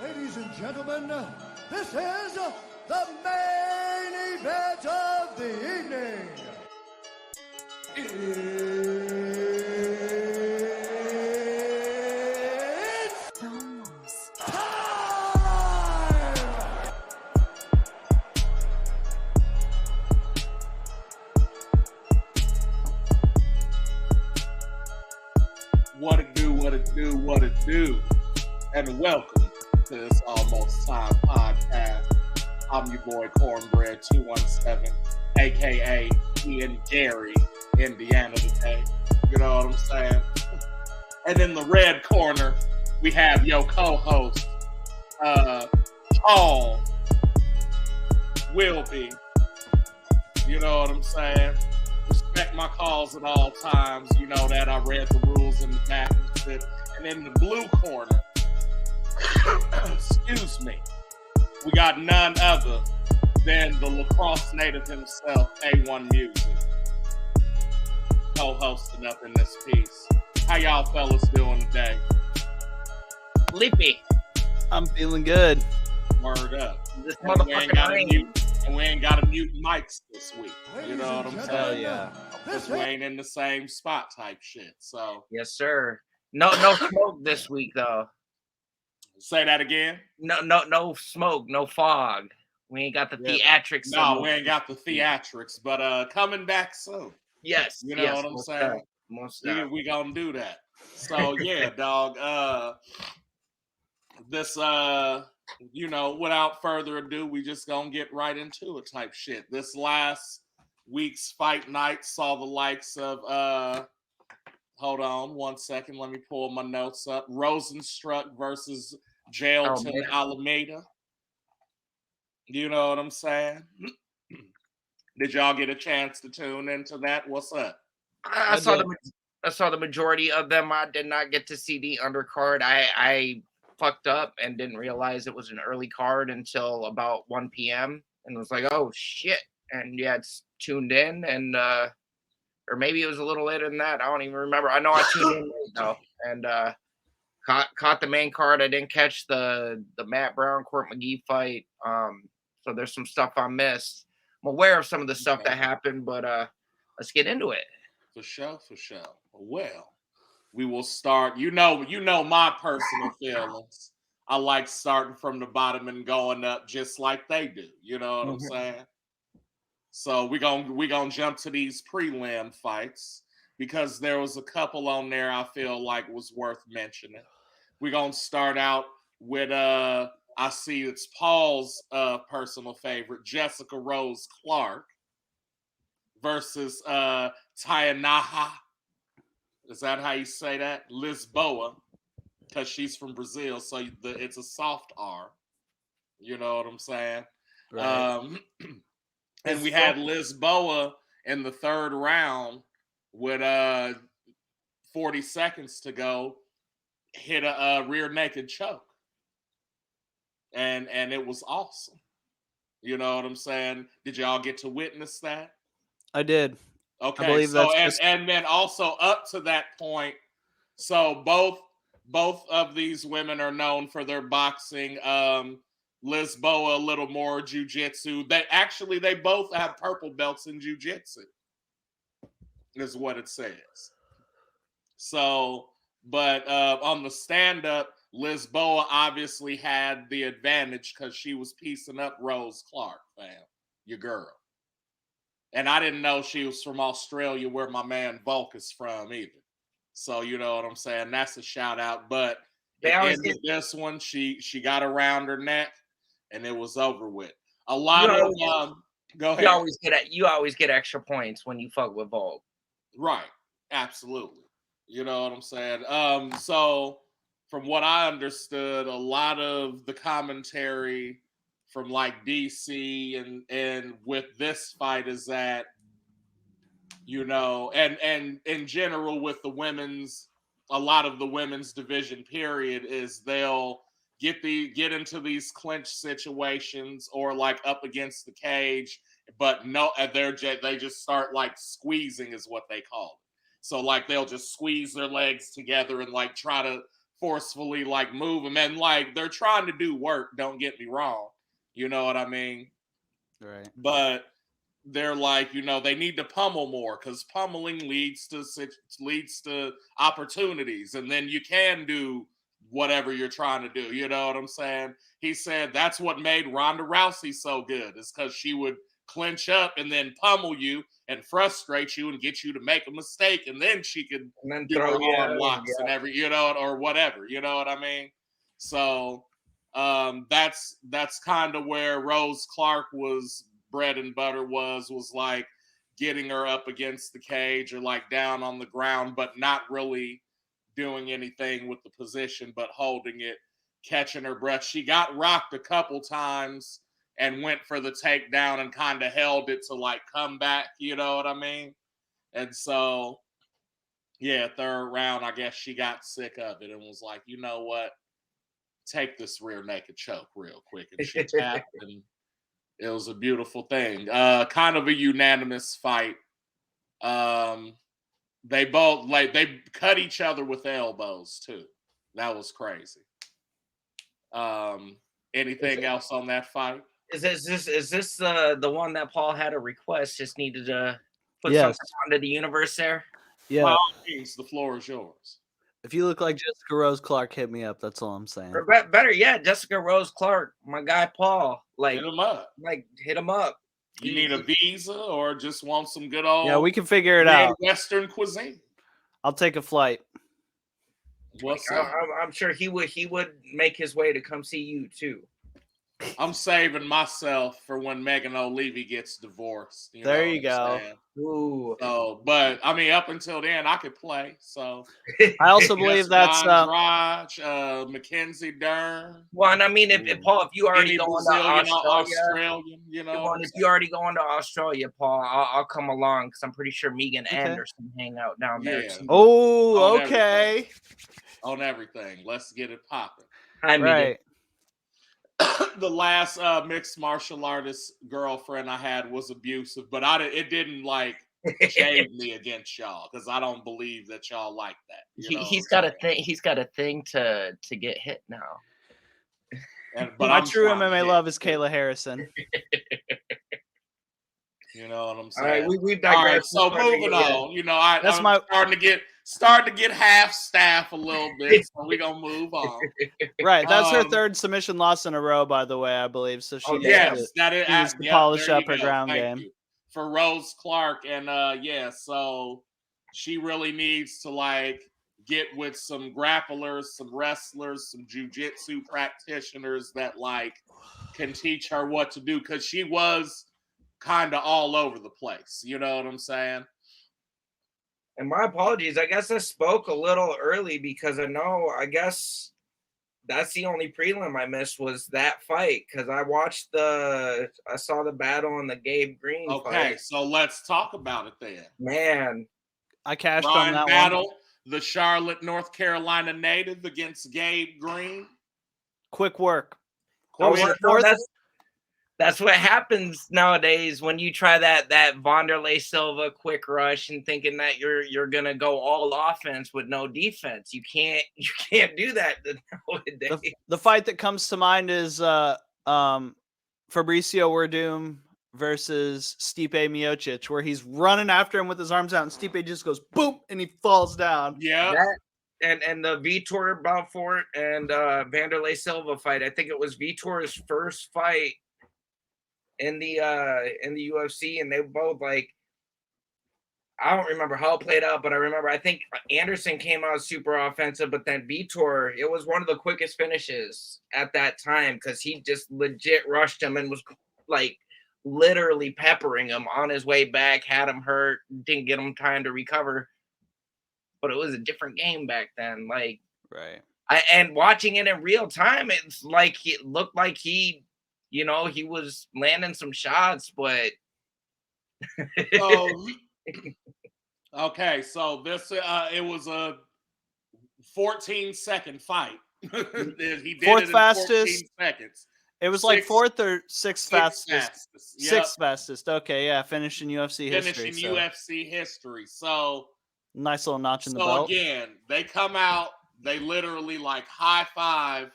Ladies and gentlemen, this is the main event of the evening. It's time! What it do, what it do, what it do. And welcome to this Almost Time podcast. I'm your boy Cornbread 217, aka Ian Gary, Indiana today. You know what I'm saying? And in the red corner, we have your co-host, Paul Wilby. You know what I'm saying? Respect my calls at all times. You know that I read the rules in the back and shit. And in the blue corner, excuse me, we got none other than the lacrosse native himself, A1 Music, co-hosting up in this piece. How y'all fellas doing today? Sleepy. I'm feeling good. Word up. This And we motherfucking rain. ain't got to mute mics this week. You Ladies know what and I'm gentlemen, saying? yeah. Because we ain't in the same spot type shit. So Yes, sir. No smoke this week though. say that again. No smoke, no fog. We ain't got the theatrics. No, we ain't got the theatrics, but coming back soon. Yes, You know yes, what I'm most saying? definitely, most definitely. We gonna do that. So yeah, dog. This without further ado, we just gonna get right into it type shit. This last week's fight night saw the likes of hold on one second, let me pull my notes up. Rosenstruck versus Jailton man. Alameda. You know what I'm saying? Did y'all get a chance to tune into that? What's up? I saw the majority of them. I did not get to see the undercard. I fucked up and didn't realize it was an early card until about 1 p.m. and was like, oh shit. And yeah, it's tuned in and or maybe it was a little later than that. I don't even remember. I know I tuned in late though. And caught the main card. I didn't catch the Matt Brown Court McGee fight. So there's some stuff I missed. I'm aware of some of the stuff that happened, but let's get into it. For sure. Well, we will start. You know my personal feelings. I like starting from the bottom and going up just like they do. You know what I'm saying? So we gonna jump to these prelim fights because there was a couple on there I feel like was worth mentioning. We're gonna start out with I see it's Paul's personal favorite, Jessica Rose Clark versus Tianaha. Is that how you say that? Lisboa, because she's from Brazil, so it's a soft R. You know what I'm saying? Right. And we had Lisboa in the third round with 40 seconds to go, hit a rear naked choke. And it was awesome. You know what I'm saying? Did y'all get to witness that? I did. Okay, I believe so that's and then also up to that point, so both of these women are known for their boxing. Lisboa a little more jiu-jitsu. They both have purple belts in jiu-jitsu, is what it says. So, but on the stand-up, Lisboa obviously had the advantage because she was piecing up Rose Clark, fam, your girl. And I didn't know she was from Australia, where my man Volk is from either. So you know what I'm saying? That's a shout out. But this one, she got around her neck, and it was over with. A lot of go ahead. You always get extra points when you fuck with Volk. Right, absolutely. You know what I'm saying? So from what I understood, a lot of the commentary from like DC and with this fight is that, you know, and in general with the women's, a lot of the women's division period is they'll get into these clinch situations or like up against the cage, but no, they just start like squeezing is what they call it. So like they'll just squeeze their legs together and like try to forcefully like move them, and like they're trying to do work. Don't get me wrong, you know what I mean? Right. But they're like, they need to pummel more because pummeling leads to opportunities, and then you can do whatever you're trying to do. You know what I'm saying? He said that's what made Ronda Rousey so good, is because she would clinch up and then pummel you and frustrate you and get you to make a mistake, and then she could do her arm locks and or whatever. You know what I mean? So that's kind of where Rose Clark was bread and butter, was like getting her up against the cage or like down on the ground, but not really doing anything with the position, but holding it, catching her breath. She got rocked a couple times and went for the takedown and kind of held it to like come back, you know what I mean? And so, yeah, third round, I guess she got sick of it and was like, you know what? Take this rear naked choke real quick. And she tapped, and it was a beautiful thing. Kind of a unanimous fight. They both they cut each other with elbows too. That was crazy. Anything else on that fight? Is this the one that Paul had a request? Just needed to put Yes. something onto the universe there. Yeah. By all means, the floor is yours. If you look like Jessica Rose Clark, hit me up. That's all I'm saying. Or better yet, Jessica Rose Clark, my guy Paul. Like, Hit him up. hit him up. You need a visa or just want some good old Yeah, we can figure it out. Western cuisine? I'll take a flight. What's up? I'm sure he would make his way to come see you too. I'm saving myself for when Megan O'Leary gets divorced. There you go. Ooh. So, but I mean, up until then, I could play. So I also believe that's Raj, Mackenzie Dern. Well, and I mean, if Paul, if you already going to Australian, if you already going to Australia, Paul, I'll come along because I'm pretty sure Megan Anderson hang out down there too. Oh, okay. On everything. Let's get it popping. Hi, Megan. Right. The last mixed martial artist girlfriend I had was abusive, but it didn't like shade me against y'all because I don't believe that y'all like that. He's got a thing. He's got a thing to get hit now. But my true MMA love is Kayla Harrison. You know what I'm saying? All right, we've all right, so moving on. I'm starting to get half staff a little bit, so we're gonna move on. Right, that's her third submission loss in a row, by the way, I believe. So she needs to polish up her ground game. For Rose Clark, and so she really needs to like get with some grapplers, some wrestlers, some jiu-jitsu practitioners that like can teach her what to do, because she was kind of all over the place. You know what I'm saying? And my apologies. I guess I spoke a little early because I guess that's the only prelim I missed was that fight, because I saw the battle in the Gabe Green fight. Okay, so let's talk about it then. Man. I cashed Ryan on that Battle, one. the Charlotte, North Carolina native against Gabe Green. Quick work. That's what happens nowadays when you try that Wanderlei Silva quick rush and thinking that you're gonna go all offense with no defense. You can't do that nowadays. The fight that comes to mind is Fabricio Werdum versus Stipe Miocic, where he's running after him with his arms out, and Stipe just goes boom, and he falls down. Yeah. And the Vitor Belfort and Wanderlei Silva fight. I think it was Vitor's first fight in the UFC, and they both like, I don't remember how it played out, but I think Anderson came out super offensive, but then Vitor, it was one of the quickest finishes at that time because he just legit rushed him and was like literally peppering him on his way back, had him hurt, didn't get him time to recover. But it was a different game back then. Like, right. And watching it in real time, it's like it looked like he was landing some shots, but okay, so this it was a 14-second fight. He did fourth it in fastest 14 seconds. It was like fourth or sixth fastest. Yep. Sixth fastest. Okay, yeah, finishing UFC history. UFC history. So nice little notch in the belt. So again, they come out They literally like high five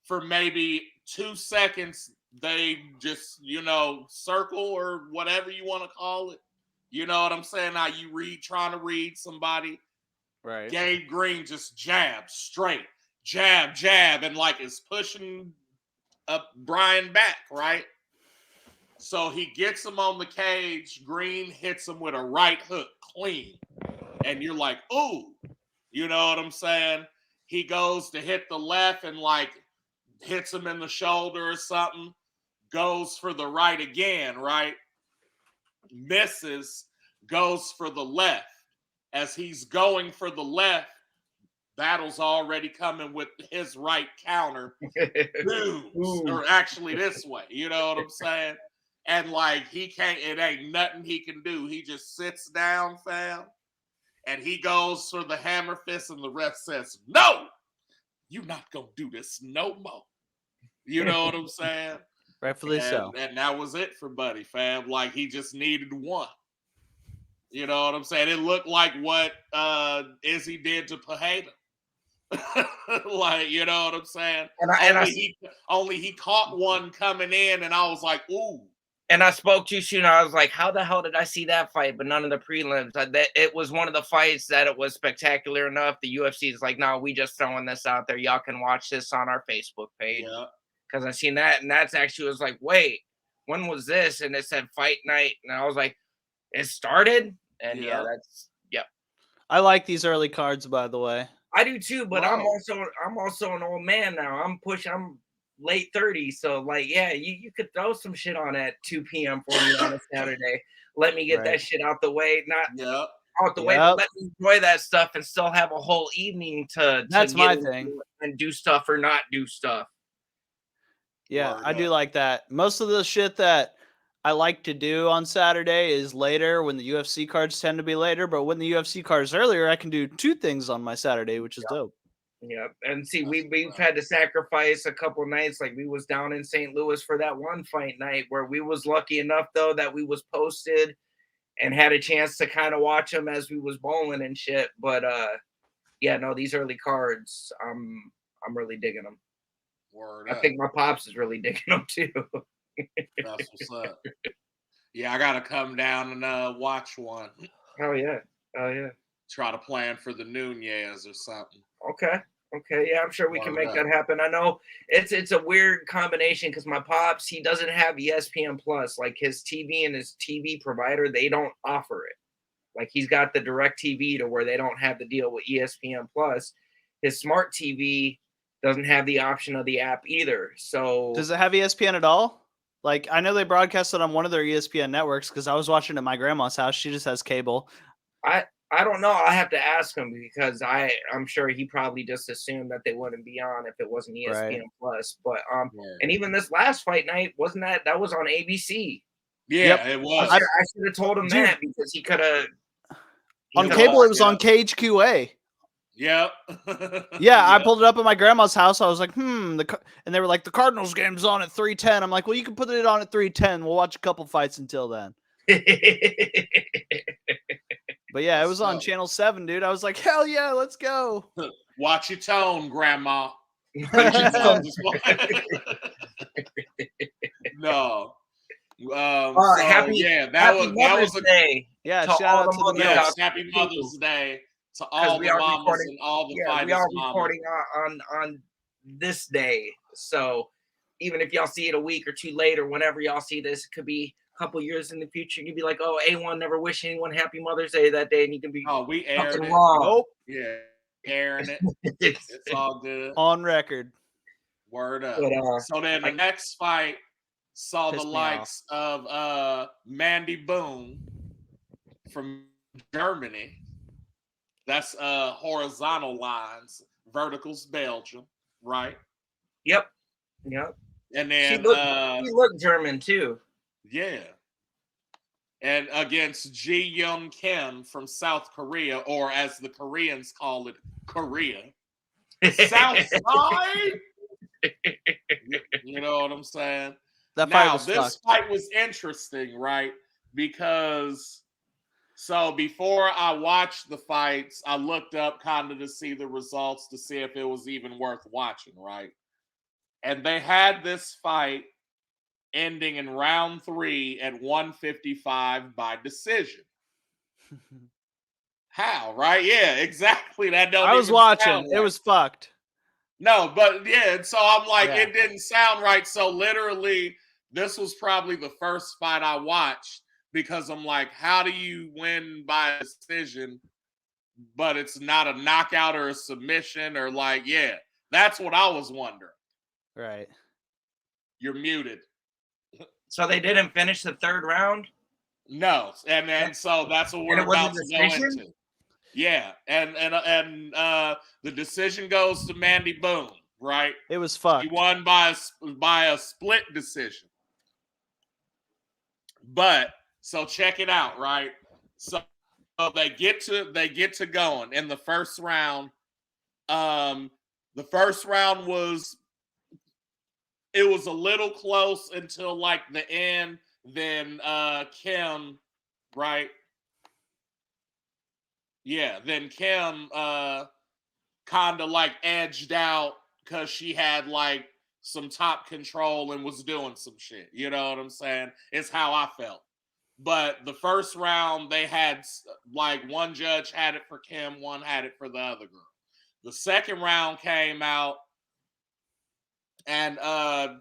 for maybe 2 seconds. They just, circle or whatever you want to call it. You know what I'm saying? Now you trying to read somebody. Right. Gabe Green just jab straight, jab, and like is pushing up Brian back, right? So he gets him on the cage. Green hits him with a right hook clean. And you're like, ooh, you know what I'm saying? He goes to hit the left and like hits him in the shoulder or something. Goes for the right again, right? Misses, goes for the left. As he's going for the left, Battle's already coming with his right counter. Booms. Or actually this way, you know what I'm saying? And like it ain't nothing he can do. He just sits down, fam. And he goes for the hammer fist, and the ref says, no, you're not going to do this no more. You know what I'm saying? Rightfully so. And that was it for Buddy, fam. Like, he just needed one. You know what I'm saying? It looked like what Izzy did to Pajeda. Like, you know what I'm saying? Only he caught one coming in, and I was like, ooh. And I spoke to you soon. I was like, how the hell did I see that fight, but none of the prelims? It was one of the fights that it was spectacular enough. The UFC is like, no, we just throwing this out there. Y'all can watch this on our Facebook page. Yeah. Because I seen that, and that's actually was like, wait, when was this? And it said fight night. And I was like, it started? And yeah, yep. I like these early cards, by the way. I do too, but Wow. I'm also an old man now. I'm late 30s, so like, yeah, you could throw some shit on at 2 p.m. for me on a Saturday. Let me get that shit out the way, out the way, but let me enjoy that stuff and still have a whole evening to That's get my thing. and do stuff or not do stuff. Yeah, I do like that. Most of the shit that I like to do on Saturday is later when the UFC cards tend to be later, but when the UFC cards earlier, I can do 2 things on my Saturday, which is dope. Yeah, and see, we've had to sacrifice a couple nights. Like we was down in St. Louis for that one fight night where we was lucky enough though that we was posted and had a chance to kind of watch them as we was bowling and shit. But yeah, no, these early cards, I'm really digging them. I think my pops is really digging them too. That's what's up. Yeah, I gotta come down and watch one. Oh yeah. Try to plan for the Nunez or something. Okay, yeah, I'm sure we can make that happen. I know it's a weird combination because my pops, he doesn't have ESPN Plus. Like his TV and his TV provider, they don't offer it. Like he's got the direct TV to where they don't have the deal with ESPN Plus. His smart TV doesn't have the option of the app either. So does it have ESPN at all? Like I know they broadcast it on one of their ESPN networks because I was watching it at my grandma's house. She just has cable. I don't know. I'll have to ask him because I'm sure he probably just assumed that they wouldn't be on if it wasn't ESPN Plus. But and even this last fight night wasn't that was on ABC. Yeah, it was. I should have told him that because he could have. On cable, it was on KHQA. Yep. Yeah, I pulled it up at my grandma's house. I was like, and they were like, the Cardinals game's on at 3:10. I'm like, well, you can put it on at 3:10. We'll watch a couple fights until then. But yeah, it was on Channel 7, dude. I was like, hell yeah, let's go. Watch your tone, Grandma. No. Happy Mother's Day. Yeah, shout out to the mothers. Happy Mother's Day to all the mamas and all the fighters. We are recording on this day. So even if y'all see it a week or two later, whenever y'all see this, it could be couple years in the future, you can be like, oh, A1 never wish anyone happy Mother's Day that day, and you can be we aired it. Nope. Yeah, airing it. It's all good. On record. Word up. But, so then the next fight saw the likes of Mandy Boone from Germany. That's horizontal lines, verticals Belgium, right? Yep. And then she looked German too. Yeah. And against Ji Young Kim from South Korea, or as the Koreans call it, Korea. South Side? You know what I'm saying? This fight was interesting, right? Because So before I watched the fights, I looked up kind of to see the results to see if it was even worth watching, right? And they had this fight ending in round 3 at 155 by decision. How, right? Yeah, exactly. That don't I was even watching. sound It right. was fucked. No, but yeah, and so I'm like, Yeah. it didn't sound right. So literally, this was probably the first fight I watched because I'm like, how do you win by decision, but it's not a knockout or a submission or like, yeah, that's what I was wondering. Right. You're muted. So they didn't finish the third round? No, and so that's what And we're it was a about to go decision? into. Yeah, and the decision goes to Mandy Boone, right? It was She fucked. won by a split decision. But so check it out, right? So they get to going in the first round. The first round was a little close until like the end. Then Kim, right? Yeah, then Kim kind of like edged out because she had like some top control and was doing some shit. You know what I'm saying? It's how I felt. But the first round, they had like one judge had it for Kim, one had it for the other girl. The second round came out, and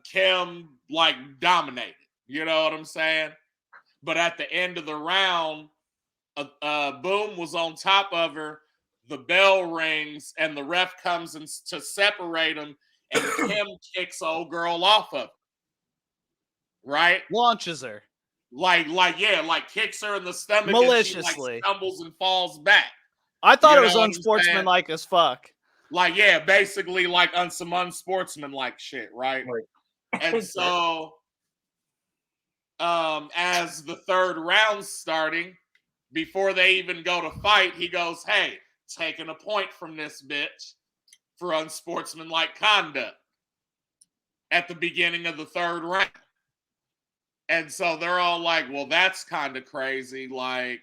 Kim like dominated. You know what I'm saying? But at the end of the round, Boom was on top of her. The bell rings, and the ref comes in to separate them, and Kim kicks old girl off of her. Right? Launches her. Like kicks her in the stomach and she like Maliciously. stumbles and falls back. I thought You it was know what I'm saying? unsportsmanlike as fuck. Like, yeah, basically like on some unsportsmanlike shit, right? And so as the third round's starting, before they even go to fight, he goes, "Hey, taking a point from this bitch for unsportsmanlike conduct at the beginning of the third round." And so they're all like, "Well, that's kind of crazy. Like,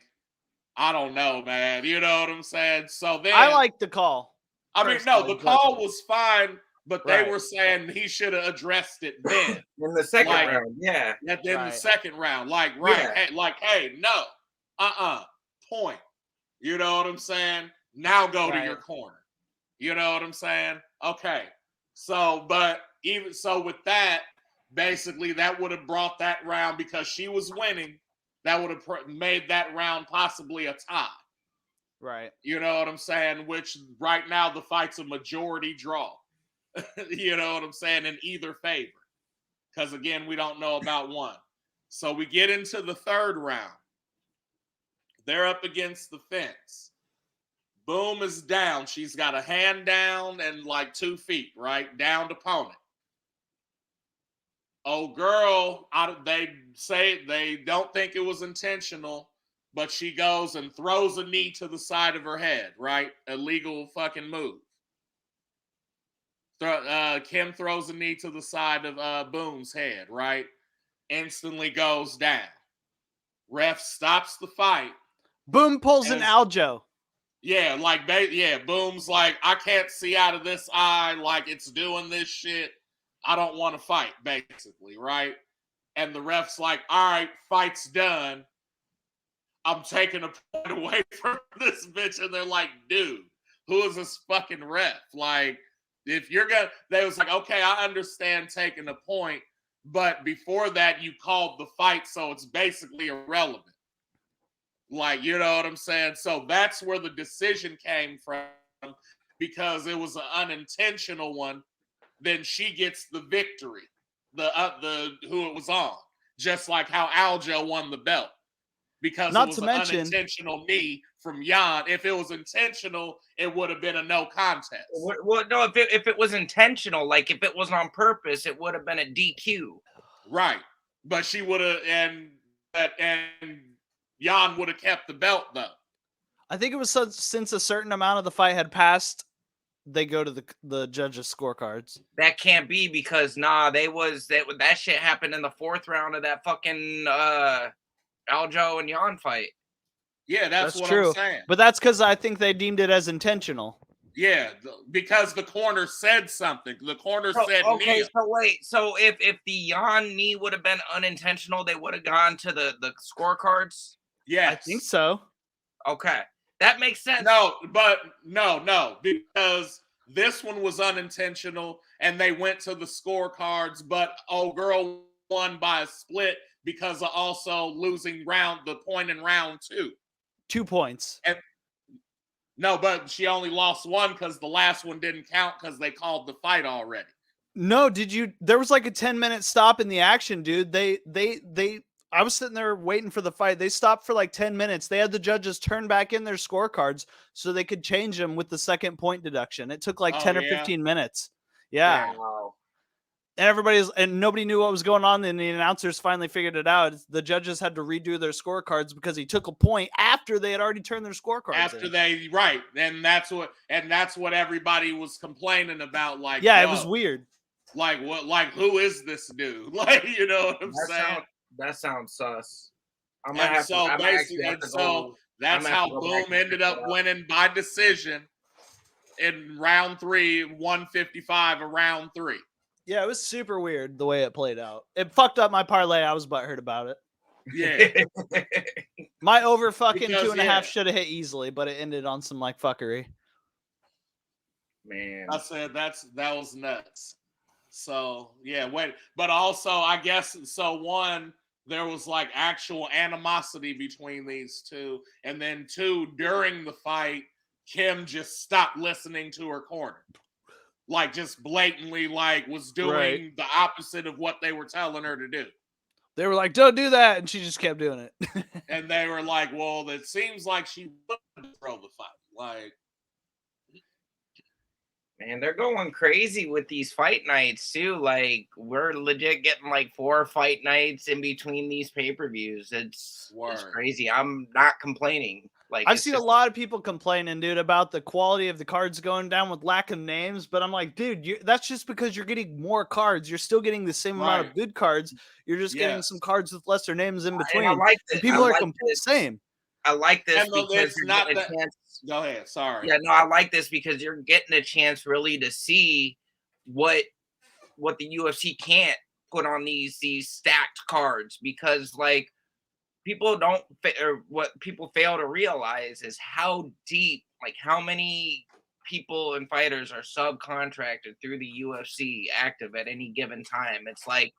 I don't know, man. You know what I'm saying?" So then I like the call. I mean, no, personally, the call was fine, but they Right. were saying he should have addressed it then. In the second Like, round, yeah. in the Right. second round. Like, Yeah. hey, no. Point. You know what I'm saying? Now go to Right. your corner. You know what I'm saying? Okay. So, but even so with that, basically that would have brought that round because she was winning. That would have made that round possibly a tie. Right. You know what I'm saying? Which right now the fight's a majority draw. You know what I'm saying? In either favor. Because again, we don't know about one. So we get into the third round. They're up against the fence. Boom is down. She's got a hand down and like 2 feet, right? Downed opponent. Oh, girl, they say they don't think it was intentional, but she goes and throws a knee to the side of her head, right? Illegal fucking move. Kim throws a knee to the side of Boom's head, right? Instantly goes down. Ref stops the fight. Boom pulls an Aljo. Yeah, Boom's like, I can't see out of this eye, like it's doing this shit. I don't want to fight, basically, right? And the ref's like, all right, fight's done. I'm taking a point away from this bitch. And they're like, dude, who is this fucking ref? Like, if you're gonna, they was like, okay, I understand taking a point, but before that, you called the fight, so it's basically irrelevant. Like, you know what I'm saying? So that's where the decision came from, because it was an unintentional one. Then she gets the victory, the who it was on, just like how Aljo won the belt, because it was an unintentional knee from Jan. If it was intentional, it would have been a no contest. Well, no, if it was intentional, like if it was on purpose, it would have been a DQ. Right, but she would have, and Jan would have kept the belt though. I think it was since a certain amount of the fight had passed, they go to the judges' scorecards. That can't be, because that shit happened in the fourth round of that fucking Aljo and Jan fight. Yeah, that's what true. I'm saying. But that's because I think they deemed it as intentional. Yeah, because the corner said something. The corner So, said okay, knee. so wait, so if the Jan knee would have been unintentional, they would have gone to the scorecards. Yes. I think so. Okay, that makes sense. No, because this one was unintentional and they went to the scorecards, but girl won by a split because of also losing the point in round 2. 2 points. And no, but she only lost one because the last one didn't count because they called the fight already. No, there was like a 10-minute stop in the action, dude. I was sitting there waiting for the fight. They stopped for like 10 minutes. They had the judges turn back in their scorecards so they could change them with the second point deduction. It took like 10 or 15 minutes. Yeah. Wow. And nobody knew what was going on. And the announcers finally figured it out. The judges had to redo their scorecards because he took a point after they had already turned their scorecards in. Right. And that's what everybody was complaining about. Like, yeah, it was weird. Like what? Like who is this dude? Like, you know what I'm saying? That sounds sus. That's how Boom ended up winning by decision in round 3, 155 of round 3. Yeah, it was super weird the way it played out. It fucked up my parlay. I was butthurt about it. Yeah. My over fucking 2.5 should have hit easily, but it ended on some like fuckery. Man, I said that was nuts. So yeah, but also I guess so. One, there was like actual animosity between these two, and then 2, during the fight, Kim just stopped listening to her corner, like just blatantly like was doing the opposite of what they were telling her to do. They were like, "Don't do that," and she just kept doing it. And they were like, "Well, it seems like she would throw the fight." Like, man, they're going crazy with these fight nights too. Like we're legit getting like 4 fight nights in between these pay-per-views. It's crazy. I'm not complaining. Like I've seen a lot of people complaining, dude, about the quality of the cards going down with lack of names. But I'm like, dude, that's just because you're getting more cards. You're still getting the same amount of good cards. You're just getting some cards with lesser names in between. And I like this. People are the same. I like this because it's not that. Go ahead. Sorry. Yeah, no, I like this because you're getting a chance really to see what the UFC can't put on these stacked cards, because like people don't, or what people fail to realize is how deep, like how many people and fighters are subcontracted through the UFC active at any given time. It's like,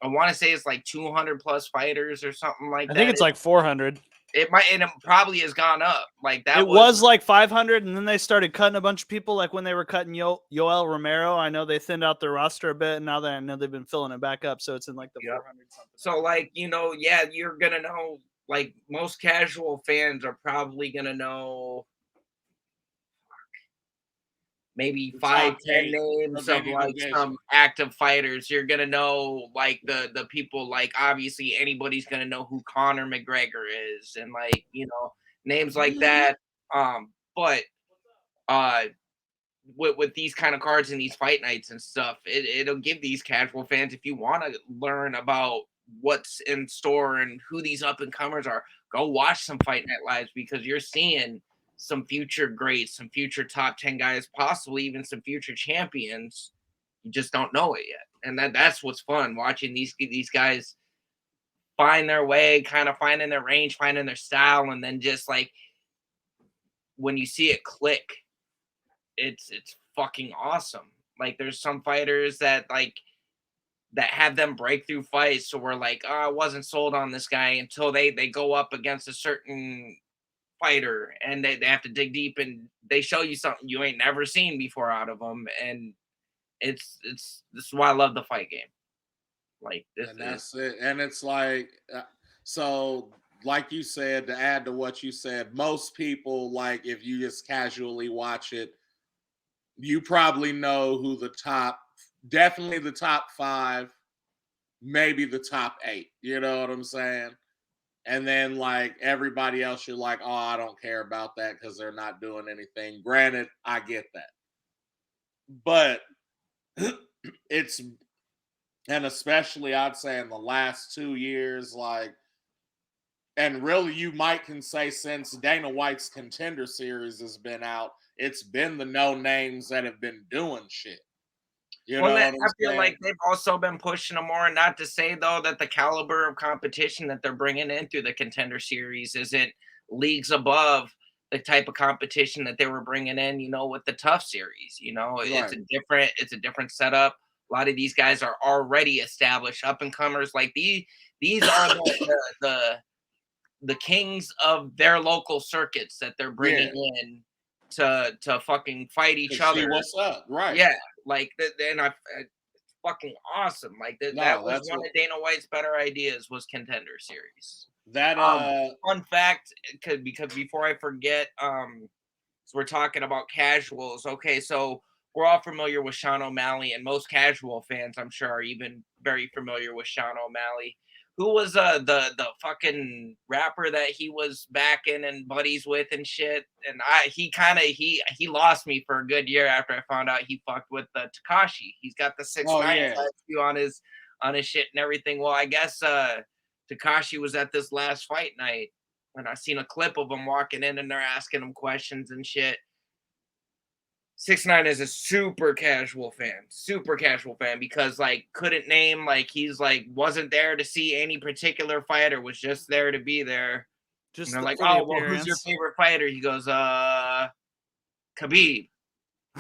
I want to say it's like 200 plus fighters or something like that. I think it's like 400. It might, and it probably has gone up. Like that. It was like 500, and then they started cutting a bunch of people. Like when they were cutting Yoel Romero, I know they thinned out their roster a bit, and now that I know they've been filling it back up, so it's in like the 400 something. So like, you know, yeah, you're gonna know. Like most casual fans are probably gonna know maybe 5-10 names of like some active fighters. You're gonna know like the people, like obviously anybody's gonna know who Conor McGregor is, and like, you know, names like that. But with these kind of cards and these fight nights and stuff, it'll give these casual fans, if you want to learn about what's in store and who these up and comers are, go watch some Fight Night Lives, because you're seeing some future greats, some future top 10 guys, possibly even some future champions. You just don't know it yet. And that's what's fun, watching these guys find their way, kind of finding their range, finding their style, and then just like when you see it click, it's fucking awesome. Like there's some fighters that have them breakthrough fights, so we're like, oh, I wasn't sold on this guy until they go up against a certain fighter, and they have to dig deep and they show you something you ain't never seen before out of them. And this is why I love the fight game. Like this, and that's it. And it's like, so like you said, to add to what you said, most people, like if you just casually watch it, you probably know who definitely the top 5, maybe the top 8. You know what I'm saying? And then like everybody else, you're like, oh, I don't care about that because they're not doing anything. Granted, I get that. But and especially I'd say in the last 2 years, like And really, you might can say since Dana White's Contender Series has been out, it's been the no names that have been doing shit. You know what I'm I feel saying? like they've also been pushing them more. Not to say though that the caliber of competition that they're bringing in through the Contender Series isn't leagues above the type of competition that they were bringing in. You know, with the Tough Series. You know, it's a different setup. A lot of these guys are already established up and comers. Like these are the kings of their local circuits that they're bringing in to fucking fight each other. See what's up, right? Yeah, like then fucking awesome. Like that was one of Dana White's better ideas was Contender Series. That fun fact, because before I forget, so we're talking about casuals. Okay, so we're all familiar with Sean O'Malley, and most casual fans, I'm sure, are even very familiar with Sean O'Malley. Who was the fucking rapper that he was backing and buddies with and shit? And he lost me for a good year after I found out he fucked with Tekashi. He's got the 6ix9ine tattoo on his shit and everything. Well, I guess Tekashi was at this last fight night, and I seen a clip of him walking in and they're asking him questions and shit. 6ix9ine is a super casual fan because like couldn't name, like he's like wasn't there to see any particular fighter, was just there to be there. Just and they're like, oh well, who's your favorite fighter? He goes, Khabib.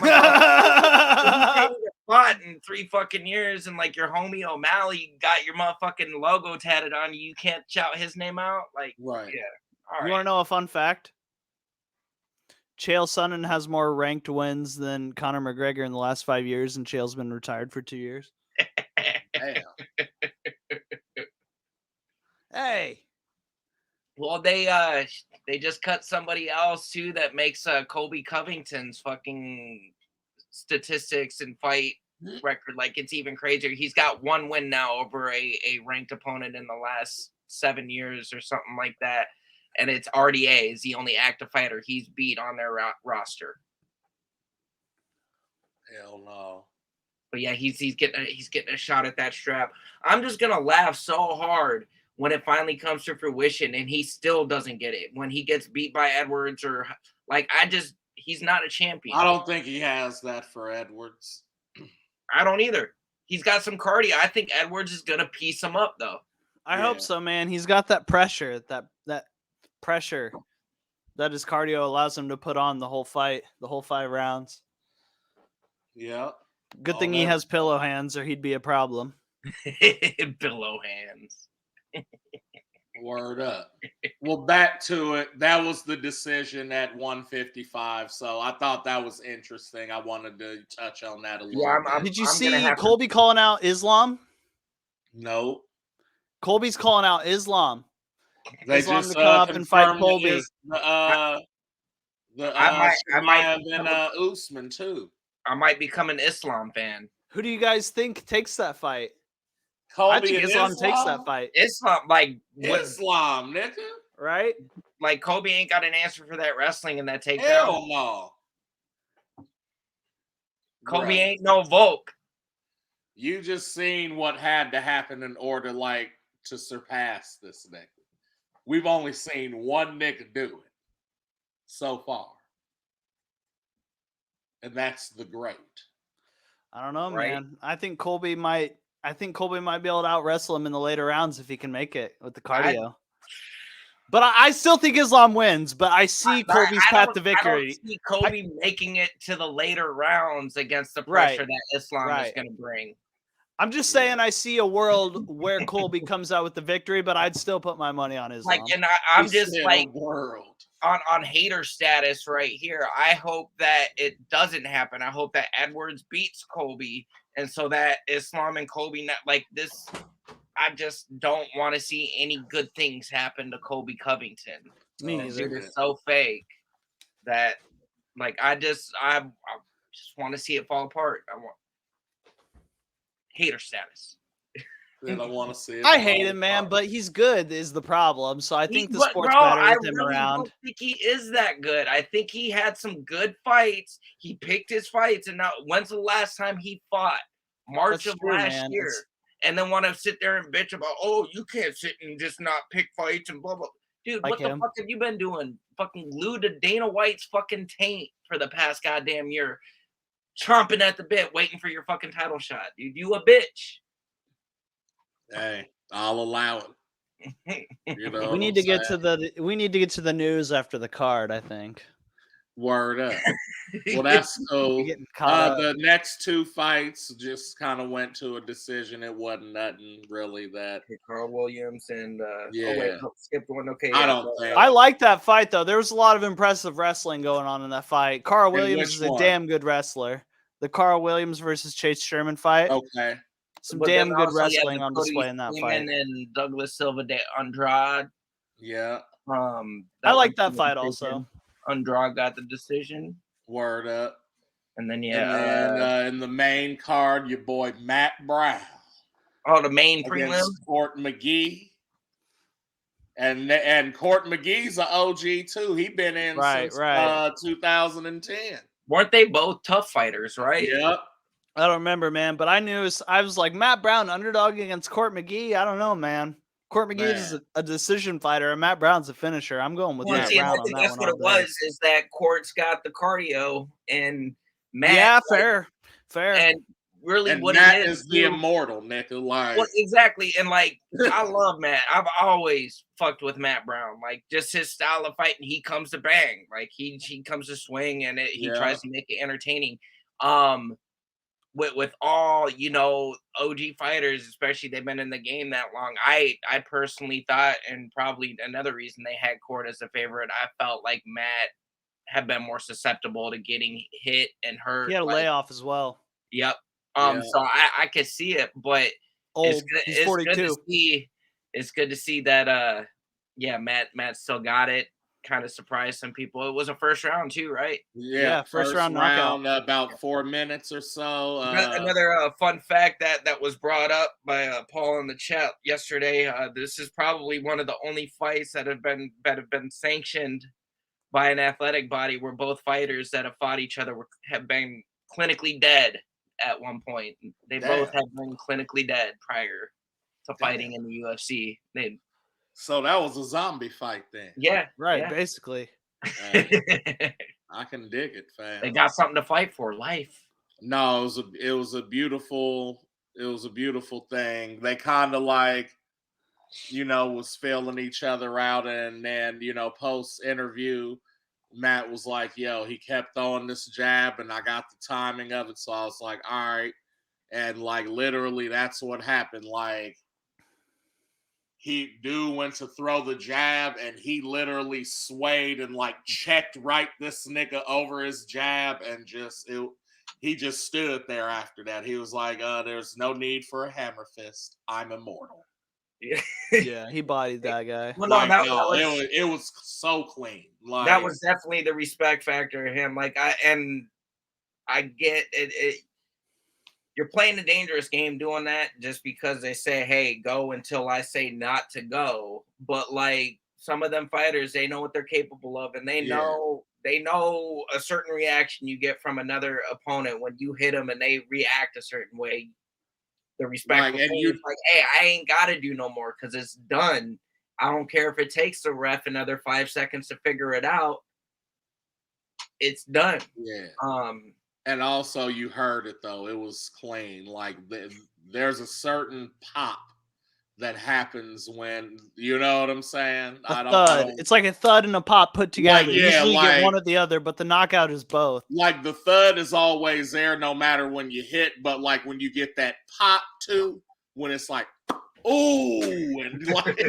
Like, fought in 3 fucking years, and like your homie O'Malley got your motherfucking logo tatted on you. You can't shout his name out, like right? Yeah. All you want to know a fun fact? Chael Sonnen has more ranked wins than Conor McGregor in the last 5 years, and Chael's been retired for 2 years. Damn. Hey. Well, they just cut somebody else too that makes Colby Covington's fucking statistics and fight record. Like it's even crazier. He's got 1 win now over a ranked opponent in the last 7 years or something like that. And it's RDA is the only active fighter he's beat on their roster. Hell no. But yeah, he's getting a shot at that strap. I'm just gonna laugh so hard when it finally comes to fruition and he still doesn't get it. When he gets beat by Edwards or like he's not a champion. I don't think he has that for Edwards. I don't either. He's got some cardio. I think Edwards is gonna piece him up though. I hope so, man. He's got that pressure, that pressure that his cardio allows him to put on the whole fight, the whole 5 rounds. Yeah. Good thing he has pillow hands, or he'd be a problem. Pillow hands. Word up. Well, back to it. That was the decision at 155. So I thought that was interesting. I wanted to touch on that a little bit. Did you see Colby calling out Islam? No. Colby's calling out Islam. They Islam just to come up and fight Colby. I might have been Usman too. I might become an Islam fan. Who do you guys think takes that fight? Colby I think Islam takes that fight. Islam, like Islam, nigga. Right? Like Colby ain't got an answer for that wrestling and that takedown. Hell no. Colby ain't no Volk. You just seen what had to happen in order to surpass this nigga. We've only seen one nigga do it so far. And that's the GREAT. I don't know, man. I think Colby might be able to out wrestle him in the later rounds if he can make it with the cardio. But I still think Islam wins, but I see Colby's path to victory. I don't see Colby making it to the later rounds against the pressure that Islam is going to bring. I'm just saying I see a world where Colby comes out with the victory, but I'd still put my money on Islam. Like, and I'm just like on hater status right here. I hope that it doesn't happen. I hope that Edwards beats Colby, and so that Islam and Colby like this. I just don't want to see any good things happen to Colby Covington. Me either. It's so fake that, like, I just want to see it fall apart. I want hater status. I want to see it. I hate him, man, but he's good is the problem. So I think the sport's better with him around. I don't think he is that good. I think he had some good fights. He picked his fights, and now when's the last time he fought? March of last year. And then want to sit there and bitch about, oh, you can't sit and just not pick fights and blah, blah. Dude, Like what the him. fuck have you been doing? Fucking glued to Dana White's fucking taint for the past goddamn year. Chomping at the bit, waiting for your fucking title shot, dude. You a bitch. Hey, I'll allow it. You know We what need I'm to get saying? to the news after the card, I think. Word up. Well, that's We're cool. getting caught up. The next two fights just kind of went to a decision. It wasn't nothing really that. Carl Williams and Yeah. oh wait, no, skipped one. Okay, I yeah, don't think. I like that fight though. There was a lot of impressive wrestling going on in that fight. Carl And Williams which is a one? damn good wrestler. The Carl Williams versus Chase Sherman fight. Okay. Some but damn then good also you had wrestling the on Cody display in that Seaman fight. and Douglas Silva de Andrade. Yeah. I like that fight also. Andrade got the decision. Word up. And then And then in the main card, your boy Matt Brown the main prelim. against Court McGee. And Court McGee's an OG too. He been in since 2010. Weren't they both tough fighters, right? Yep. I don't remember, man, but I was like Matt Brown underdog against Court McGee. I don't know, man. Court McGee is a decision fighter, and Matt Brown's a finisher. I'm going with Matt Brown on that that's one. what it was. Is that Court's got the cardio, and Matt. Yeah, fair. And really, and what Matt it is the immortal, nigga. Like, well, exactly, and like I love Matt. I've always fucked with Matt Brown. Like just his style of fighting. He comes to bang. Like he comes to swing, and he tries to make it entertaining. With all OG fighters, especially they've been in the game that long. I personally thought, and probably another reason they had Court as a favorite, I felt like Matt had been more susceptible to getting hit and hurt. He had a layoff as well. Yep. So I could see it, but he's 42. Good to see. It's good to see that Matt still got it. Kind of surprised some people. It was a first round too, right? Yeah, first round knockout. About 4 minutes or so. Another fun fact that was brought up by Paul in the chat yesterday. This is probably one of the only fights that have been sanctioned by an athletic body where both fighters that have fought each other have been clinically dead at one point. They both have been clinically dead prior to fighting in the UFC. So that was a zombie fight then. Yeah. Right, basically. I can dig it, fam. They got something to fight for, life. No, it was a beautiful thing. They kind of like, was feeling each other out, and then, post interview, Matt was like, yo, he kept throwing this jab and I got the timing of it. So I was like, all right. And like literally that's what happened. Like dude went to throw the jab and he literally swayed and like checked right this nigga over his jab, and he just stood there after that. He was like, there's no need for a hammer fist. I'm immortal. Yeah, he bodied that guy. Well, it was so clean. Like, that was definitely the respect factor of him. Like I get it. You're playing a dangerous game doing that just because they say, hey, go until I say not to go. But like some of them fighters, they know what they're capable of, and they know a certain reaction you get from another opponent when you hit them and they react a certain way. The respect, like, hey, I ain't got to do no more because it's done. I don't care if it takes the ref another 5 seconds to figure it out. It's done. Yeah. And also, you heard it though; it was clean. Like there's a certain pop that happens when, you know what I'm saying? Thud. It's like a thud and a pop put together. Like, usually you get one or the other, but the knockout is both. Like the thud is always there, no matter when you hit. But like when you get that pop too, when it's like, ooh, and like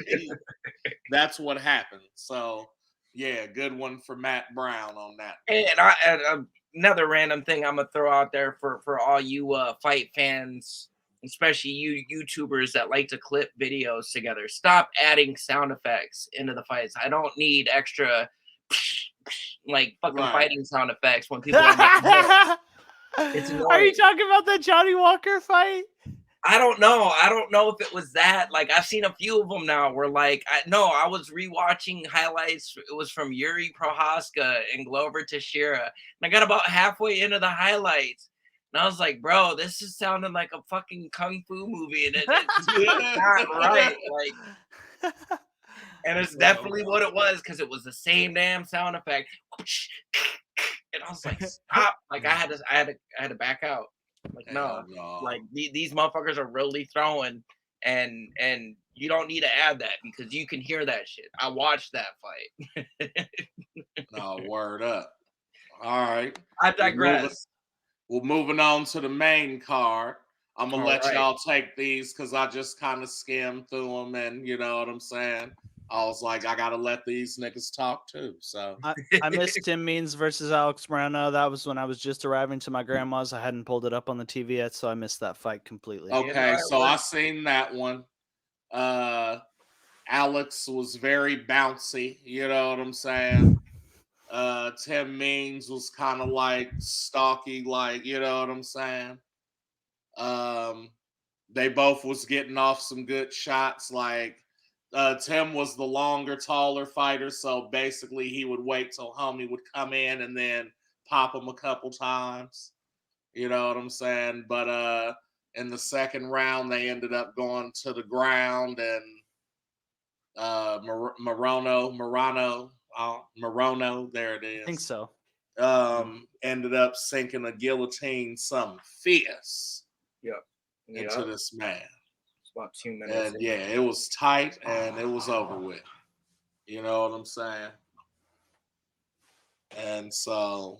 that's what happens. So yeah, good one for Matt Brown on that. And another random thing I'm gonna throw out there for all you fight fans, especially you YouTubers that like to clip videos together. Stop adding sound effects into the fights. I don't need extra like fucking fighting sound effects when people are getting hit. It's annoying. Are you talking about the Johnny Walker fight? I don't know. I don't know if it was that. Like I've seen a few of them now where like I was rewatching highlights. It was from Yuri Prohaska and Glover Teixeira. And I got about halfway into the highlights. And I was like, bro, this is sounding like a fucking kung fu movie. And it's not right. Like And it's definitely what it was because it was the same damn sound effect. And I was like, stop! Like I had to back out. Like no, like these motherfuckers are really throwing, and you don't need to add that because you can hear that shit. I watched that fight. No, word up. All right. I digress. We're moving on to the main card. I'm gonna let right. y'all take these because I just kind of skimmed through them, and you know what I'm saying. I was like, I gotta let these niggas talk too. So I missed Tim Means versus Alex Moreno. That was when I was just arriving to my grandma's. I hadn't pulled it up on the TV yet, so I missed that fight completely. Okay, so I seen that one. Alex was very bouncy, you know what I'm saying? Tim Means was kind of like stocky, like, you know what I'm saying? They both was getting off some good shots. Like Tim was the longer, taller fighter, so basically he would wait till homie would come in and then pop him a couple times. You know what I'm saying? But in the second round, they ended up going to the ground, and Morono, there it is. I think so. Ended up sinking a guillotine some fierce. Yep. Into this man. It's about 2 minutes. And yeah, it was tight and it was over with. You know what I'm saying? And so,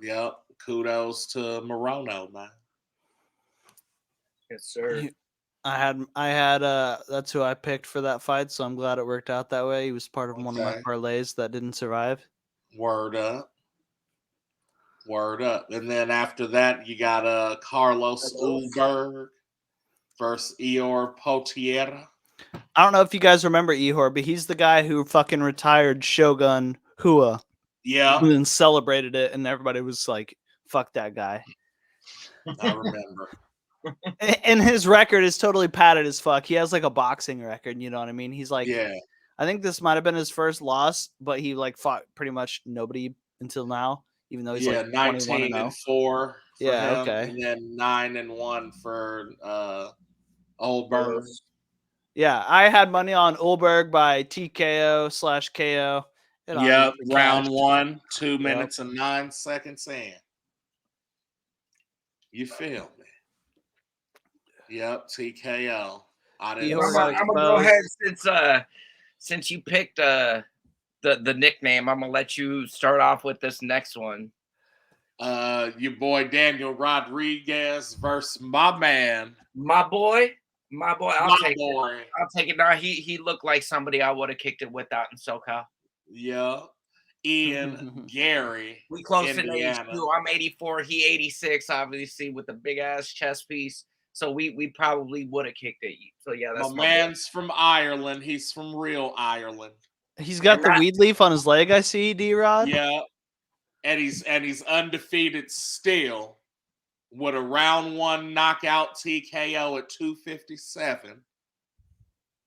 yep, kudos to Morono, man. Yes, sir. I had that's who I picked for that fight, so I'm glad it worked out that way. He was part of one of my parlays that didn't survive. Word up. Word up. And then after that, you got Carlos Ulberg versus Ior Potiera. I don't know if you guys remember Ihor, but he's the guy who fucking retired Shogun Hua. Yeah. And then celebrated it, and everybody was like, fuck that guy. I remember. And his record is totally padded as fuck. He has like a boxing record, you know what I mean? He's like, yeah. I think this might have been his first loss, but he like fought pretty much nobody until now, even though he's like 19-4 for yeah, him, okay. and then 9-1 for Ulberg. Yeah, I had money on Ulberg by TKO/KO. Yep, round 1, 2 minutes and 9 seconds in. You feel me? Yep, TKO. I'm gonna go ahead since you picked the nickname. I'm gonna let you start off with this next one. Your boy Daniel Rodriguez versus my man. My boy. I'll take it. Now he looked like somebody I would have kicked it with out in SoCal. Yeah. Ian Gary. We close in 82. I'm 84. He 86, obviously, with a big ass chest piece. So we probably would have kicked it. So yeah, that's my man's from Ireland. He's from real Ireland. He's got the weed leaf on his leg, I see, D-Rod. Yeah. And he's undefeated still with a round 1 knockout TKO at 257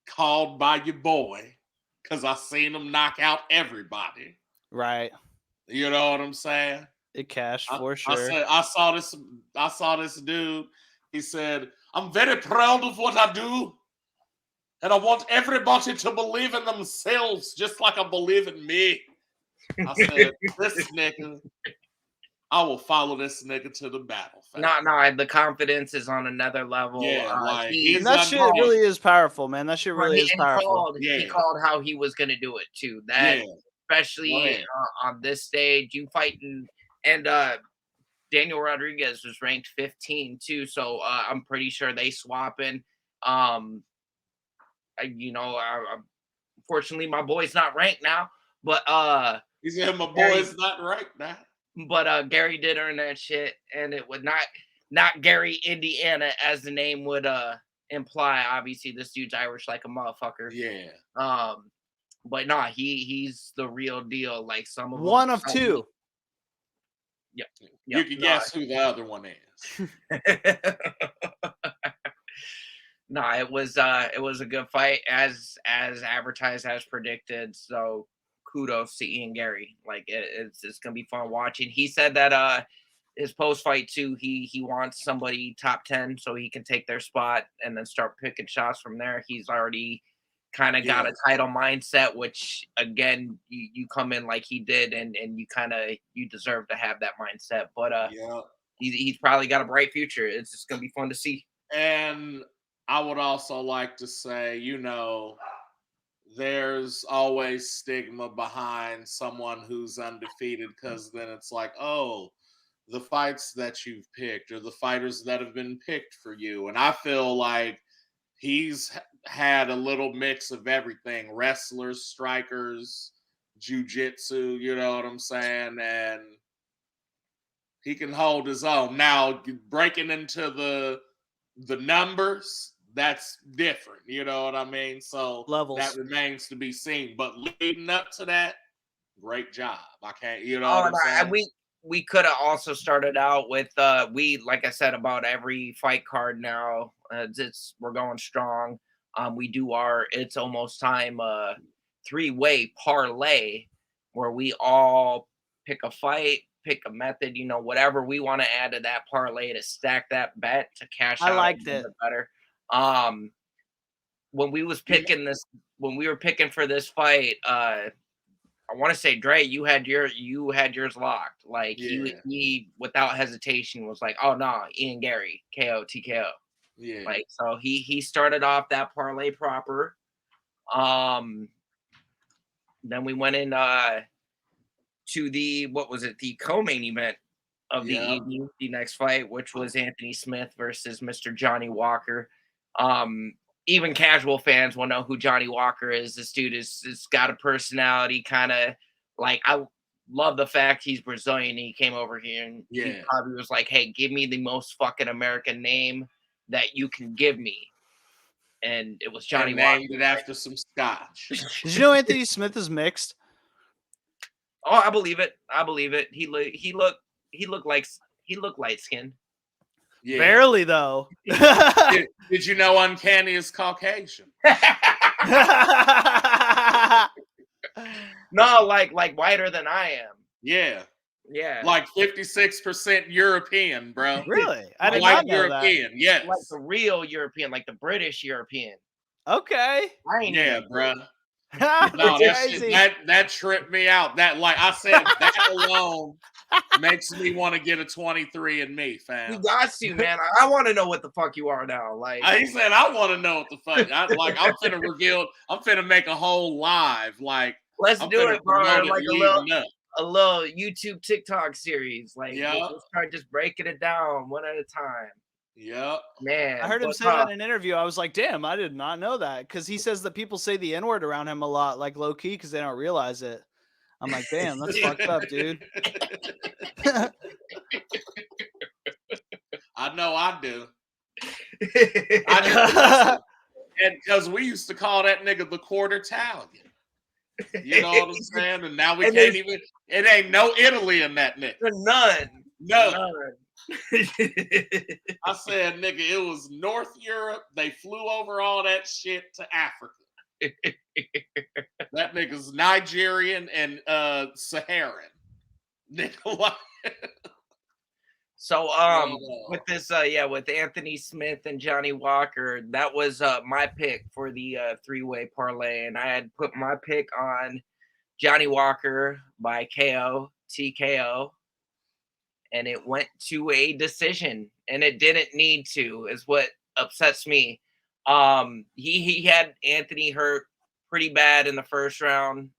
called by your boy, because I seen him knock out everybody. Right. You know what I'm saying? It cashed for sure. I saw this dude. He said, I'm very proud of what I do. And I want everybody to believe in themselves just like I believe in me. I said, this nigga, I will follow this nigga to the battle. No, the confidence is on another level. Yeah, that shit really is powerful, man. That shit really is powerful. He called how he was gonna do it too. Especially on this stage, you fighting, and Daniel Rodriguez was ranked 15 too. So I'm pretty sure they swapping. Unfortunately, my boy's not ranked now, but he said my boy's not ranked now. But Gary did earn that shit, and it would not Gary, Indiana, as the name would imply. Obviously, this dude's Irish like a motherfucker. Yeah. But nah, he's the real deal. Like some of them, one of two. Yep. You can guess who the other one is. No, it was a good fight as advertised, as predicted. So kudos to Ian Gary. Like it's gonna be fun watching. He said that his post fight too, he wants somebody top 10 so he can take their spot and then start picking shots from there. He's already kind of got Yeah. a title mindset, which again, you come in like he did, and you deserve to have that mindset. But Yeah. he's probably got a bright future. It's just gonna be fun to see. And I would also like to say, there's always stigma behind someone who's undefeated, because then it's like, oh, the fights that you've picked or the fighters that have been picked for you. And I feel like he's had a little mix of everything: wrestlers, strikers, jujitsu, you know what I'm saying? And he can hold his own. Now, breaking into the numbers, that's different. You know what I mean? So Levels. that remains to be seen. But leading up to that, great job. I can't, you know Oh, what I'm and saying? we could have also started out with we, like I said, about every fight card now. We're going strong. We do our It's Almost Time 3-way parlay, where we all pick a fight, pick a method, whatever we want to add to that parlay to stack that bet to cash I out liked a little it. bit better. When we were picking for this fight, I want to say, Dre, you had yours locked. Like Yeah. he without hesitation was like, oh no, Ian Gary, KO, TKO. Yeah. Like, so he started off that parlay proper. Then we went in to the co-main event of the Yeah. evening, the next fight, which was Anthony Smith versus Mr. Johnny Walker. Even casual fans will know who Johnny Walker is. This dude is got a personality, kind of like, I love the fact he's Brazilian. He came over here and he Yeah. probably was like, hey, give me the most fucking American name that you can give me. And it was Johnny And Walker. named it after some scotch. Did you know Anthony Smith is mixed? Oh, I believe it. He looked light skinned. Yeah. Barely though. Did you know Uncanny is Caucasian? No, like whiter than I am. Yeah. Yeah. Like 56% European, bro. Really? I did White not know that. European, yes. Like the real European, like the British European. Okay. I ain't Yeah, even bro. That's No, crazy. that tripped me out. That, like I said, that alone makes me want to get a 23andMe, You fam. got to, man. I want to know what the fuck you are now. Like, He said, I want to know what the fuck. I'm finna make a whole live. Like, let's I'm do finna it, bro. promote it Like leading up. a little YouTube TikTok series. Like, Yeah. we'll start just breaking it down one at a time. Yep. Man, I heard him say that in an interview. I was like, damn, I did not know that. Because he says that people say the N-word around him a lot, like low key, because they don't realize it. I'm like, damn, that's fucked up, dude. I know I do. I just and because we used to call that nigga the Quarter Italian. You know what I'm saying? And now we And can't even. It ain't no Italy in that nigga. None. No. I said, nigga, it was North Europe. They flew over all that shit to Africa. That nigga's Nigerian and Saharan. Nigga, So with this with Anthony Smith and Johnny Walker, that was my pick for the 3-way parlay, and I had put my pick on Johnny Walker by KO, TKO, and it went to a decision, and it didn't need to, is what upsets me. He had Anthony hurt pretty bad in the first round,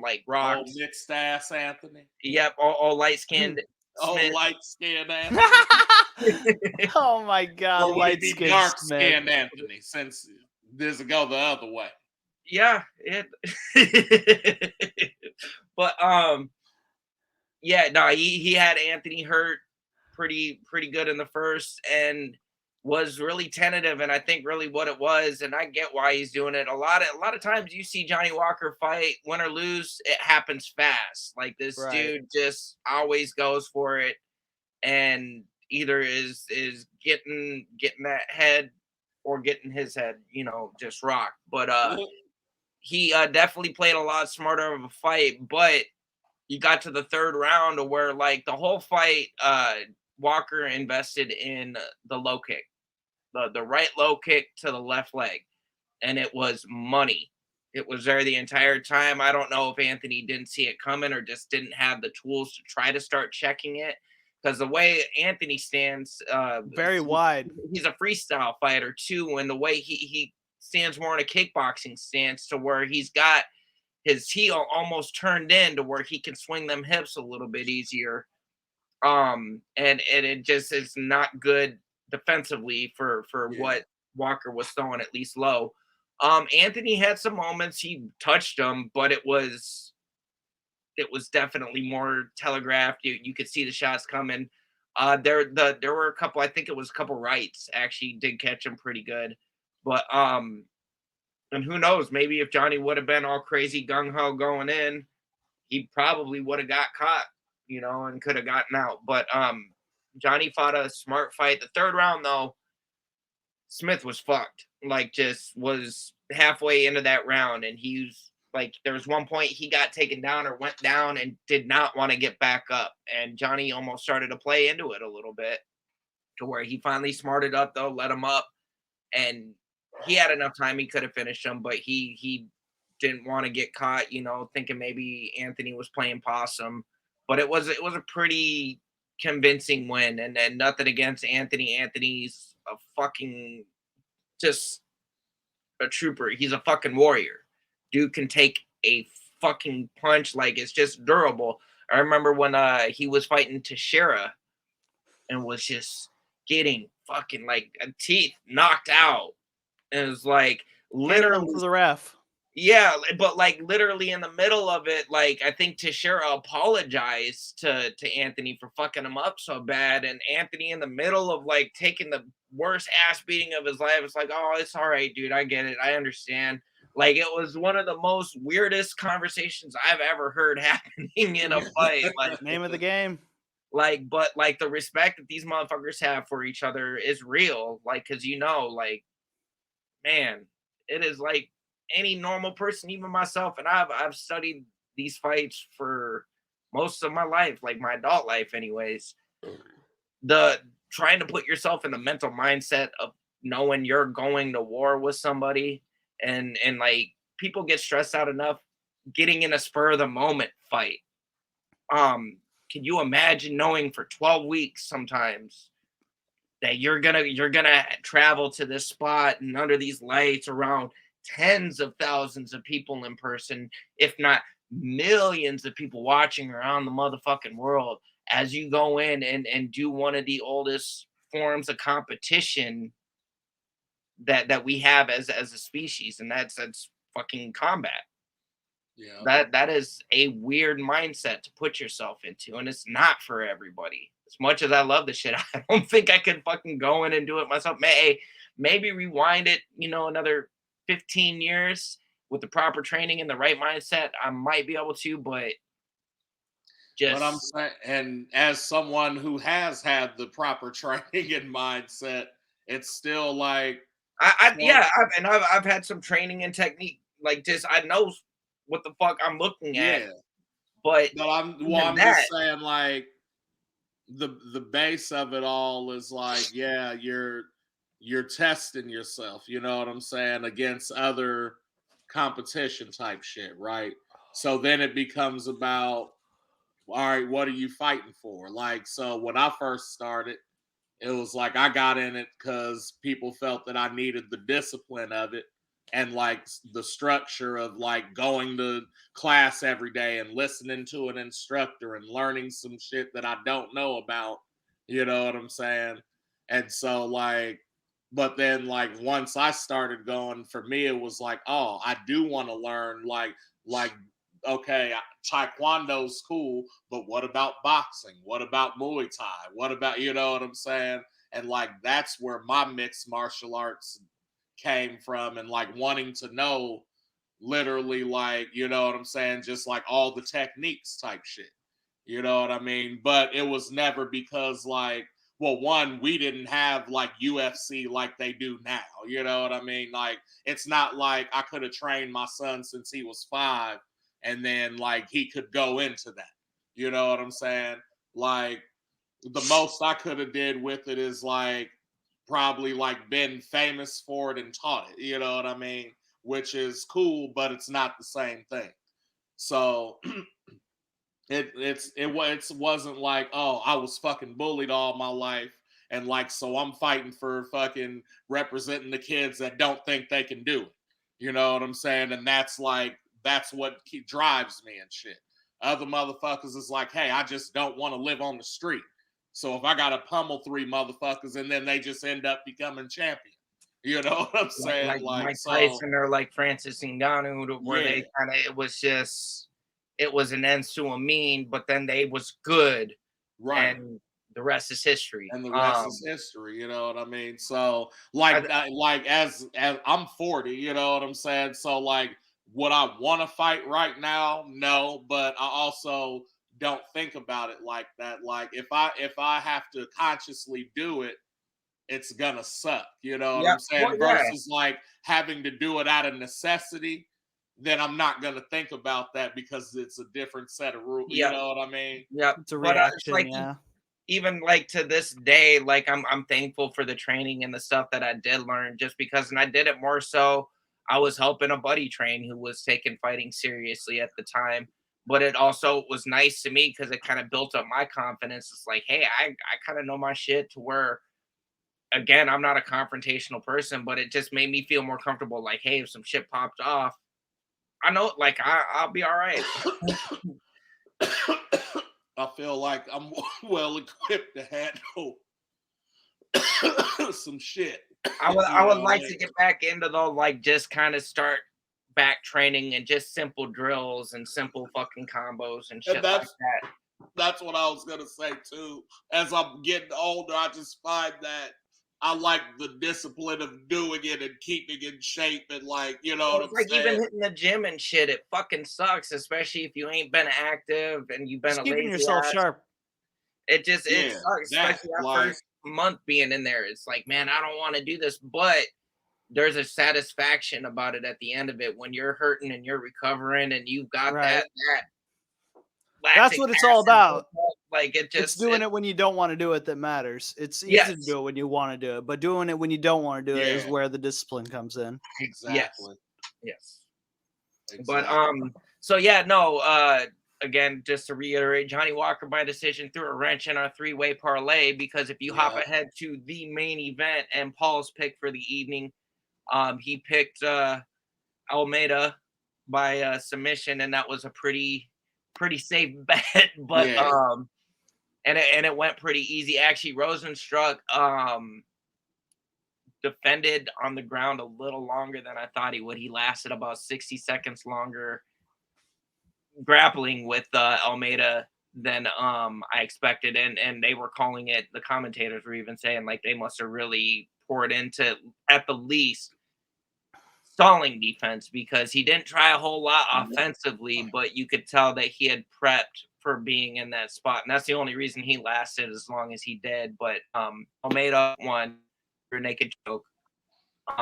like rocked. Oh, mixed ass Anthony. Yep, all light skinned. Oh, Smith. light skinned Anthony. Oh my god, Or would light it be skinned dark Smith. skinned Anthony, since this go the other way? Yeah, but yeah, no, he had Anthony hurt pretty good in the first, and was really tentative, and I think really what it was, and I get why he's doing it. A lot of times you see Johnny Walker fight, win or lose, it happens fast. Like, this dude just always goes for it, and either is getting that head or getting his head, just rocked. But he definitely played a lot smarter of a fight, but he got to the third round to where, like, the whole fight, Walker invested in the low kick, the right low kick to the left leg. and it was money. It was there the entire time. I don't know if Anthony didn't see it coming or just didn't have the tools to try to start checking it. Because the way Anthony stands, Very wide. he's a freestyle fighter too, and the way he stands more in a kickboxing stance to where he's got his heel almost turned in to where he can swing them hips a little bit easier. And it just is not good defensively for what Walker was throwing, at least low. Anthony had some moments he touched them, but it was definitely more telegraphed. You could see the shots coming. There were a couple. I think it was a couple rights actually did catch him pretty good, but and who knows? Maybe if Johnny would have been all crazy gung ho going in, he probably would have got caught, and could have gotten out. But Johnny fought a smart fight. The third round though, Smith was fucked. Like, just was halfway into that round, and he was like, there was one point he got taken down or went down and did not want to get back up. And Johnny almost started to play into it a little bit to where he finally smarted up though, let him up, and he had enough time. He could have finished him, but he didn't want to get caught, thinking maybe Anthony was playing possum. But it was a pretty convincing win, and nothing against Anthony. Anthony's a fucking just a trooper. He's a fucking warrior. Dude can take a fucking punch like it's just durable. I remember when he was fighting Teixeira and was just getting fucking like teeth knocked out. And it was like literally to the ref. Yeah, but like literally in the middle of it, like I think Teixeira apologized to Anthony for fucking him up so bad, and Anthony in the middle of like taking the worst ass beating of his life, it's like, oh, it's all right, dude, I get it, I understand. Like, it was one of the most weirdest conversations I've ever heard happening in a fight. Like, Name of the game. Like, but like the respect that these motherfuckers have for each other is real. Like, cause like, man, it is like any normal person, even myself, and I've studied these fights for most of my life, like my adult life anyways. The trying to put yourself in the mental mindset of knowing you're going to war with somebody, and like people get stressed out enough getting in a spur of the moment fight. Can you imagine knowing for 12 weeks sometimes that you're gonna travel to this spot and under these lights around tens of thousands of people in person, if not millions of people watching around the motherfucking world, as you go in and do one of the oldest forms of competition that we have as a species, and that's fucking combat. Yeah. That is a weird mindset to put yourself into, and it's not for everybody. As much as I love the shit, I don't think I could fucking go in and do it myself. Maybe rewind it, another 15 years with the proper training and the right mindset, I might be able to, but just. But I'm saying, and as someone who has had the proper training and mindset, it's still like, I've had some training and technique. Like, just I know what the fuck I'm looking at. But I'm just saying, like, the base of it all is like, yeah, you're testing yourself, you know what I'm saying, against other competition type shit, right? So then it becomes about, all right, what are you fighting for? Like, so when I first started, it was like I got in it because people felt that I needed the discipline of it and like the structure of like going to class every day and listening to an instructor and learning some shit that I don't know about. You know what I'm saying? And so like, but then like once I started going, for me it was like, oh, I do want to learn like okay, taekwondo's cool, but what about boxing? What about Muay Thai? What about, you know what I'm saying? And like that's where my mixed martial arts came from, and like wanting to know literally, like, you know what I'm saying, just like all the techniques type shit. You know what I mean? But it was never because like, well, one, we didn't have like UFC like they do now. You know what I mean? Like, it's not like I could have trained my son since he was 5 and then like he could go into that. You know what I'm saying? Like, the most I could have did with it is like probably like been famous for it and taught it, you know what I mean? Which is cool, but it's not the same thing. So it wasn't like, oh, I was fucking bullied all my life, and like, so I'm fighting for fucking representing the kids that don't think they can do it. You know what I'm saying? And that's what drives me and shit. Other motherfuckers is like, hey, I just don't want to live on the street. So if I gotta pummel 3 motherfuckers and then they just end up becoming champion. You know what I'm saying? Like Mike So Tyson or like Francis Ngannou, where yeah, they kind of it was an ends to a mean, but then they was good, right. and the rest is history. And the rest is history, you know what I mean? So like as I'm 40, you know what I'm saying? So like, would I want to fight right now? No, but I also don't think about it like that. Like if I have to consciously do it, it's gonna suck, you know what Yeah, I'm saying? well, yeah. Versus like having to do it out of necessity, then I'm not gonna think about that because it's a different set of rules. You Yeah, know what I mean? yeah. It's a But it's reaction, like yeah. even like to this day, like I'm thankful for the training and the stuff that I did learn, just because, and I did it more so. I was helping a buddy train who was taking fighting seriously at the time, but it also was nice to me because it kind of built up my confidence. It's like, hey, I kind of know my shit to where, again, I'm not a confrontational person, but it just made me feel more comfortable. Like, hey, if some shit popped off, I know, like I'll be all right. I feel like I'm well equipped to handle some shit. I would You know what I like mean? to get back into though, like just kind of start back training and just simple drills and simple fucking combos and shit And like that. that's what I was gonna say too. As I'm getting older, I just find that I like the discipline of doing it and keeping in shape and like, you know Well, what it's I'm like even saying? hitting the gym and shit, it fucking sucks, especially if you ain't been active and you've been Just a keeping lazy yourself ass. sharp. It Yeah, sucks, that especially our like first month being in there. It's like, man, I don't want to do this, but there's a satisfaction about it at the end of it when you're hurting and you're recovering and you've got Right. that That's lactic what it's all acid built about. up, like it It's just doing it when you don't want to do it that matters. It's easy to yes, do it when you want to do it, but doing it when you don't want to do it is yeah, where the discipline comes in. yes, exactly. yes. But Exactly. so yeah, no, again, just to reiterate, Johnny Walker by decision threw a wrench in our three-way parlay, because if you hop Yeah. ahead to the main event and Paul's pick for the evening, he picked Almeida by submission, and that was a pretty safe bet. But Yeah. and it went pretty easy. Actually, Rosenstruck defended on the ground a little longer than I thought he would. He lasted about 60 seconds longer grappling with Almeida than I expected, and they were calling it. The commentators were even saying like they must have really poured into, at the least, stalling defense, because he didn't try a whole lot offensively, but you could tell that he had prepped for being in that spot, and that's the only reason he lasted as long as he did. But Almeida won for naked choke. It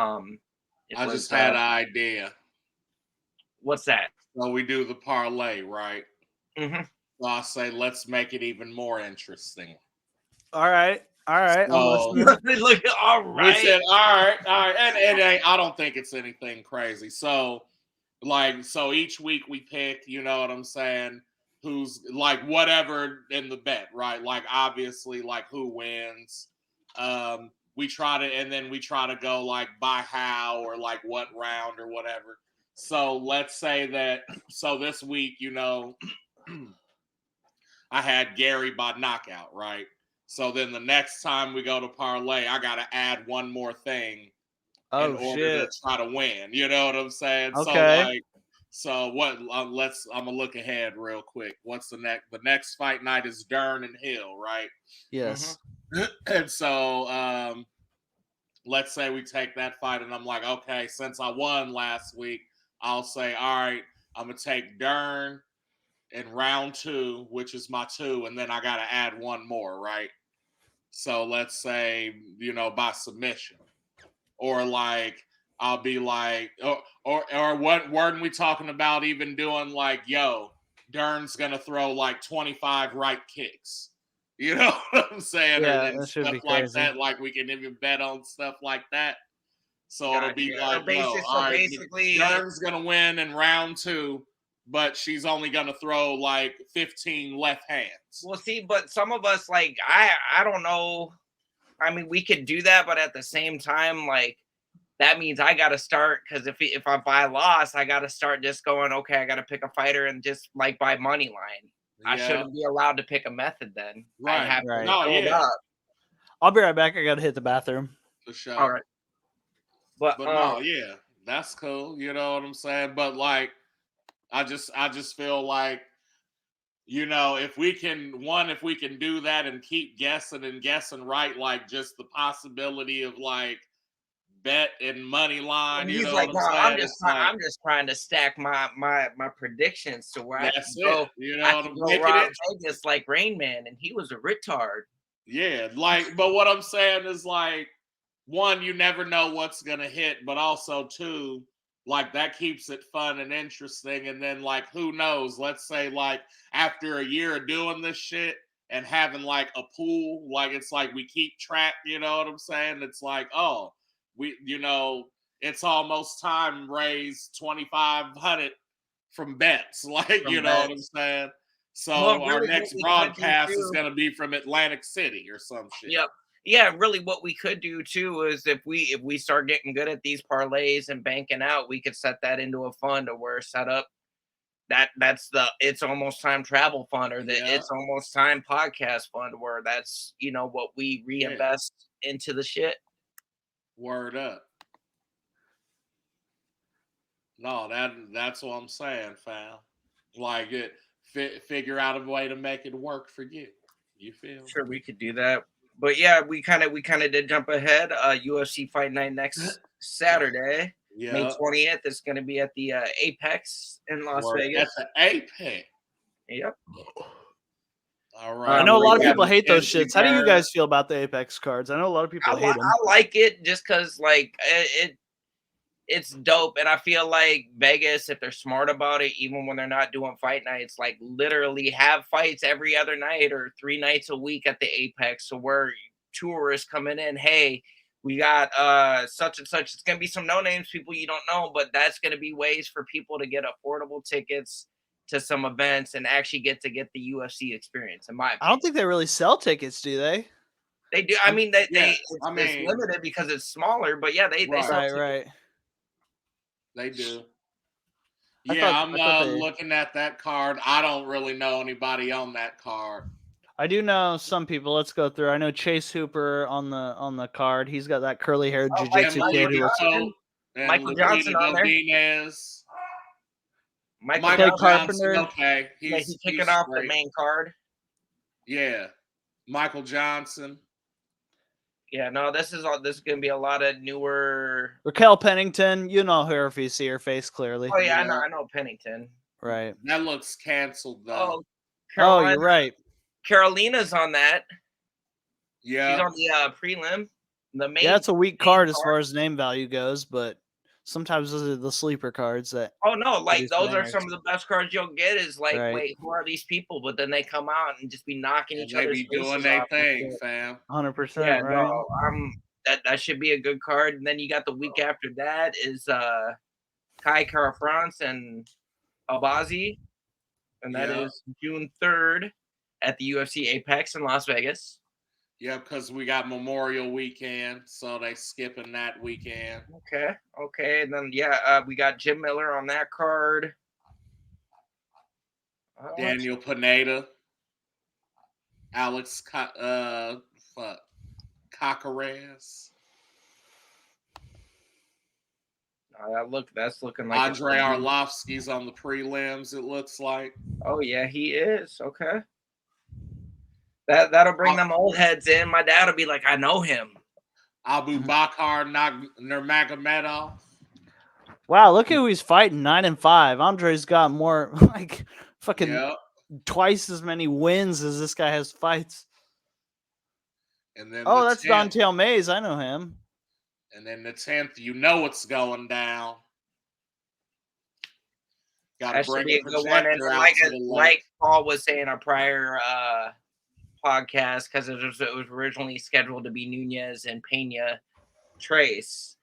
I was just had an idea. what's that? So we do the parlay, right? Mm-hmm. So I say let's make it even more interesting. All right. I'm So listening. Look, all we right. said, all right, and it ain't, I don't think it's anything crazy. So like, so each week we pick, you know what I'm saying, who's like whatever in the bet, right? Like obviously like who wins. We try to, and then we try to go like by how or like what round or whatever. So let's say that, so this week, you know, I had Gary by knockout, right? So then the next time we go to parlay, I got to add one more thing in Oh order to shit. try to win. You know what I'm saying? So Okay. like, so what? I'm gonna look ahead real quick. What's the next? The next fight night is Dern and Hill, right? Yes. And so let's say we take that fight, and I'm like, okay, since I won last week, I'll say, all right, I'm gonna take Dern in round 2, which is my 2, and then I got to add one more, right? So let's say, you know, by submission, or like I'll be like, or what? Weren't we talking about even doing like, yo, Dern's gonna throw like 25 right kicks, You know what I'm saying? Yeah, And that should stuff be like crazy. that. Like we can even bet on stuff like that. So it'll be Gotcha. like, yo, all right, Basically, Dern's gonna win in round 2, but she's only gonna throw like 15 left hands. we'll see. But some of us, like, I don't know. I mean, we could do that, but at the same time, like, that means I got to start, because if I lost, I got to start just going, okay, I got to pick a fighter and just like by money line. I Yeah, shouldn't be allowed to pick a method then. I right. have to Right. No, build yeah, up. I'll be right back. I gotta hit the bathroom. for sure. All right. But no, yeah, that's cool. You know what I'm saying? But like, I just feel like, you know, if we can do that and keep guessing and guessing right, like just the possibility of like bet and money line, and you he's know like, what no, I'm saying? It's like I'm just trying to stack my predictions to where that's it. You know I what can I'm go making rob it? Vegas like Rain Man, and he was a retard. Yeah, like, but what I'm saying is like, one, you never know what's gonna hit, but also two, like that keeps it fun and interesting. And then like, who knows? Let's say like after a year of doing this shit and having like a pool, like it's like we keep track, you know what I'm saying? It's like, oh, we, you know, it's almost time raise 2,500 from bets, like, From you know what I'm bets. saying? So Well, our really, what next we could do broadcast is too. gonna be from Atlantic City or some shit. Yep. Yeah, really what we could do too is if we start getting good at these parlays and banking out, we could set that into a fund, or we're set up that's the It's Almost Time travel fund, or the Yeah, It's Almost Time podcast fund, where that's, what we yeah. reinvest into the shit. Word up. No, that's what I'm saying, fam. Like it, figure out a way to make it work for you. You feel? Sure, we could do that. But yeah, we kind of did jump ahead. UFC Fight Night next Saturday, May Yeah. 20th. It's going to be at the Apex in Las Word. At Vegas. the Apex. Yep. All right. I know a lot of Yeah, people hate those Mackenzie shits. How do you Byrd. guys feel about the Apex cards? I know a lot of people hate them. I like it just because, like, it's dope, and I feel like Vegas, if they're smart about it, even when they're not doing fight nights, like literally have fights every other night or 3 nights a week at the Apex, so where tourists coming in, hey, we got such and such. It's gonna be some no names, people you don't know, but that's gonna be ways for people to get affordable tickets to some events and actually get the UFC experience. In my opinion, I don't think they really sell tickets, do they? they do. I mean, Yeah, it's limited because it's smaller, but yeah, they Right. sell Right, tickets. right. They do. I Yeah, thought they. looking at that card. I don't really know anybody on that card. I do know some people. Let's go through. I know Chase Hooper on the card. He's got that curly haired Oh, jiu-jitsu Michael kid who looks Johnson. And Michael Johnson on there. Godinez. Michael Clay Johnson. Carpenter. Okay, Yeah, he's kicking off the main card. Yeah, Michael Johnson. Yeah, no, this is gonna be a lot of newer. Raquel Pennington. You know her if you see her face clearly. Oh yeah, Yeah. I know Pennington. Right. That looks canceled though. Oh, Oh, you're right. Carolina's on that. Yeah, She's on the prelim. The main. Yeah, it's a weak card as far as name value goes, but sometimes those are the sleeper cards that. Oh no, like produce those are bangers. some of the best cards you'll get. Is like, Right. wait, who are these people? But then they come out and just be knocking and each they other's be doing faces their off and thing, shit. fam. 100%. Yeah, right. no, that should be a good card. And then you got the week after that is Kai Kara France and Albazi, and that Yeah. is June 3rd at the UFC Apex in Las Vegas. Yeah, because we got Memorial Weekend, so they skipping that weekend. Okay, and then we got Jim Miller on that card. Daniel Pineda, Alex Cacares. That's looking like Andre Arlovsky's on the prelims, it looks like. Oh yeah, he is. Okay. That'll bring them old heads in. My dad will be like, I know him. Abu Bakar Nurmagomedov. Wow, look who he's fighting. 9-5. Andre's got more, like, fucking twice as many wins as this guy has fights. And then that's Dontel Mays. I know him. And then the 10th, you know what's going down. Got to bring a projector out to the like Paul was saying, our prior podcast because it was originally scheduled to be Nunez and Pena Trace.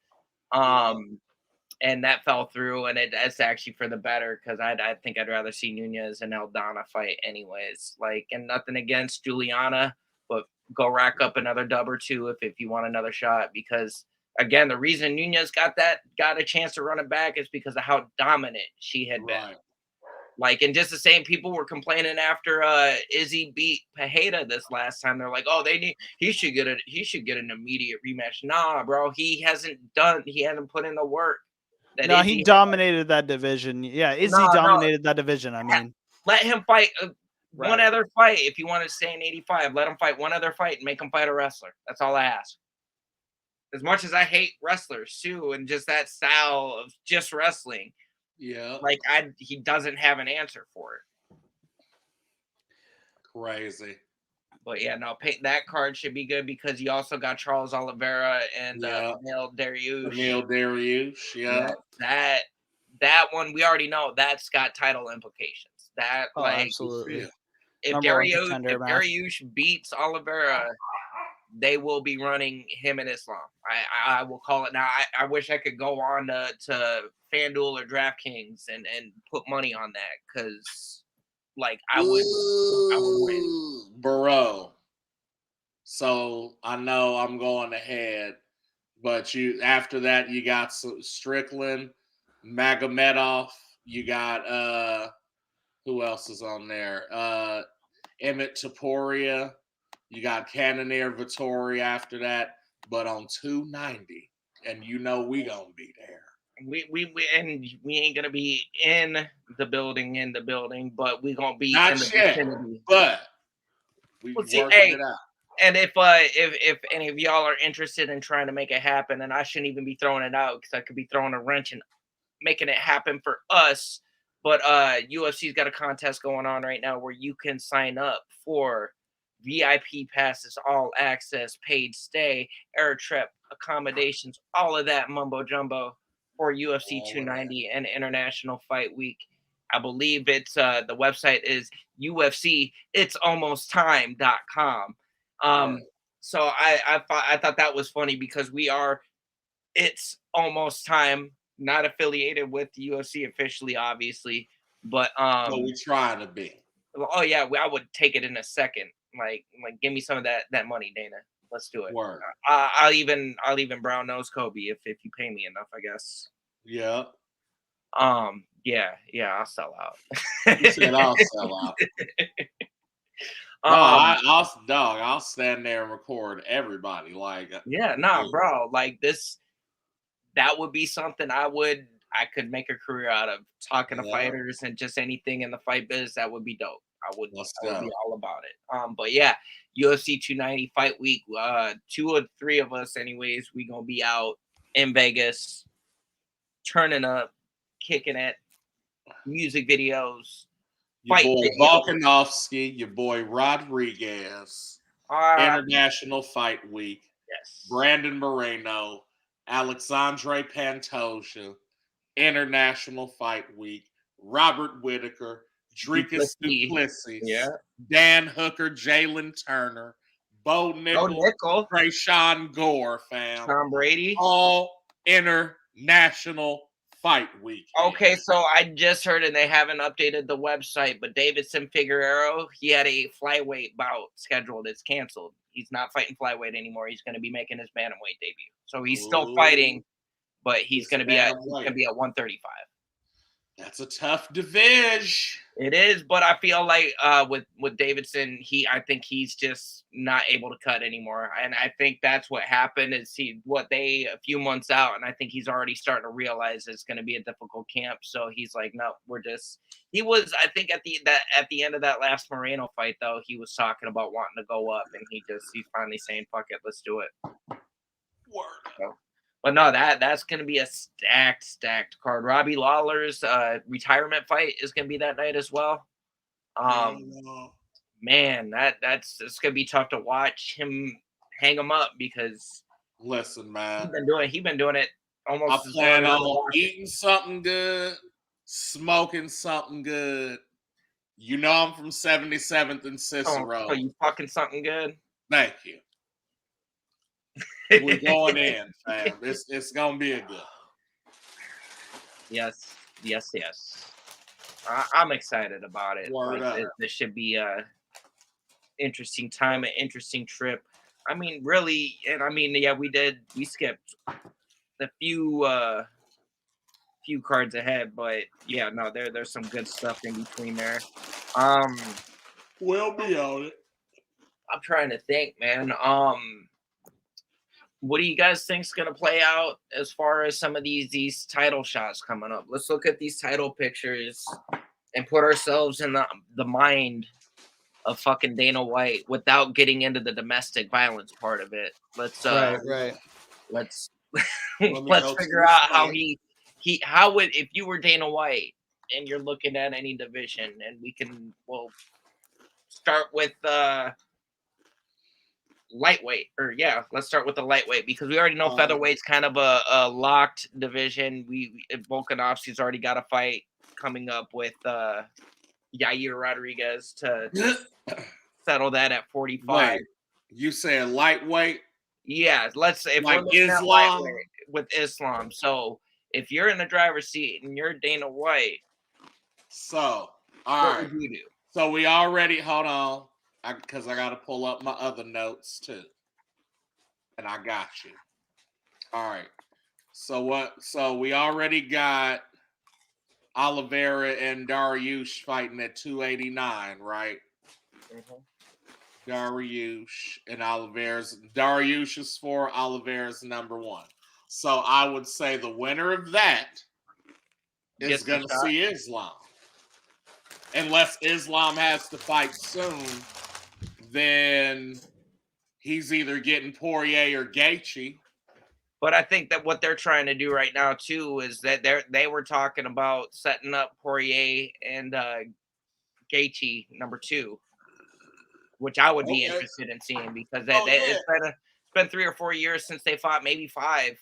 And that fell through, and it's actually for the better because I think I'd rather see Nunez and Aldana fight anyways. Like, and nothing against Juliana, but go rack up another dub or two if you want another shot. Because again, the reason Nunez got a chance to run it back is because of how dominant she had been. Like, and just the same people were complaining after Izzy beat Pajeda this last time. They're like, oh, he should get an immediate rematch. Nah, bro, he hasn't put in the work. No, he dominated that division. Yeah, Izzy dominated that division. I mean, let him fight one other fight. If you want to stay in 85, let him fight one other fight and make him fight a wrestler. That's all I ask. As much as I hate wrestlers too, and just that style of just wrestling, like he doesn't have an answer for it. Crazy. But yeah, no, that card should be good because you also got Charles Oliveira and Camille Dariush. Camille Dariush, yeah. That one we already know that's got title implications. That absolutely. If Dariush beats Oliveira, they will be running him and Islam. I will call it now. I wish I could go on to FanDuel or DraftKings and put money on that because like I would win. Bro. So I know I'm going ahead, but after that you got Strickland, Magomedov, you got who else is on there? Emmett Topuria, you got Cannonier Vittori after that, but on 290, and you know we gonna be there. We ain't gonna be in the building, but we gonna be not in the yet, vicinity. But we working it out. And if any of y'all are interested in trying to make it happen, and I shouldn't even be throwing it out because I could be throwing a wrench and making it happen for us. But UFC's got a contest going on right now where you can sign up for VIP passes, all access, paid stay, air trip, accommodations, all of that mumbo jumbo for UFC 290 and International Fight Week. I believe it's the website is UFCit'salmosttime.com. So I thought that was funny because it's almost time, not affiliated with the UFC officially, obviously, but we trying to be. Oh yeah, I would take it in a second. Like give me some of that money, Dana. Let's do it. Word. I'll even brown nose Kobe if you pay me enough, I guess. Yeah. Yeah, I'll sell out. You said I'll sell out. I'll stand there and record everybody. Like, bro. Like this, that would be something I could make a career out of, talking to fighters and just anything in the fight biz. That would be dope. I would be all about it. But yeah, UFC 290 Fight Week. 2 or 3 of us, anyways, we gonna be out in Vegas, turning up, kicking it, music videos. Your boy Volkanovski, your boy Rodriguez, International Fight Week. Yes. Brandon Moreno, Alexandre Pantoja, International Fight Week. Robert Whitaker, Dricus Duplessis, Dan Hooker, Jalen Turner, Bo Nickel, Trayshawn Gore, fam. Tom Brady. All International Fight Week. Okay, so I just heard, and they haven't updated the website, but Davidson Figueroa, he had a flyweight bout scheduled. It's canceled. He's not fighting flyweight anymore. He's going to be making his bantamweight debut. So he's still fighting, but he's going to be at 135. That's a tough division. It is, but I feel like with Davidson, I think he's just not able to cut anymore, and I think that's what happened. Is a few months out, and I think he's already starting to realize it's going to be a difficult camp. So he's like, no, He was, I think, at the end of that last Moreno fight, though, he was talking about wanting to go up, and he's finally saying, fuck it, let's do it. Word. So, but no, that's going to be a stacked card. Robbie Lawler's retirement fight is going to be that night as well. Man, it's going to be tough to watch him hang him up because listen, man, he's been doing it almost. I plan on eating something good, smoking something good, You know I'm from 77th and Oh, Cicero. so you fucking something good? Thank you. We're going in, fam. It's gonna be a good. Yes. I'm excited about it. Word Like up. this should be a interesting time, an interesting trip. I mean, really, and I mean, yeah, we skipped the few cards ahead, but yeah, no, there's some good stuff in between there. We'll be on it. I'm trying to think, man. What do you guys think's gonna play out as far as some of these title shots coming up? Let's look at these title pictures and put ourselves in the mind of fucking Dana White without getting into the domestic violence part of it. Let's Right. let's me let's go to figure the out how site. how would, if you were Dana White and you're looking at any division, and we'll start with lightweight, or yeah, let's start with the lightweight, because we already know featherweight's kind of a locked division. Volkanovski's already got a fight coming up with Yair Rodriguez to settle that at 45. Wait, you saying lightweight? Yeah, if Like we're looking at Islam? lightweight with Islam. So if you're in the driver's seat and you're Dana White, So, all what right. would you do? So we already hold on, because I got to pull up my other notes too, and I got you. All right. So what? So we already got Oliveira and Dariush fighting at 289, right? Dariush and Oliveira's. Dariush is 4, Oliveira's number 1. So I would say the winner of that is going to see Islam. Unless Islam has to fight soon, then he's either getting Poirier or Gaethje. But I think that what they're trying to do right now too is that they were talking about setting up Poirier and Gaethje number 2, which I would be interested in seeing, because it's been 3 or 4 years since they fought, maybe 5.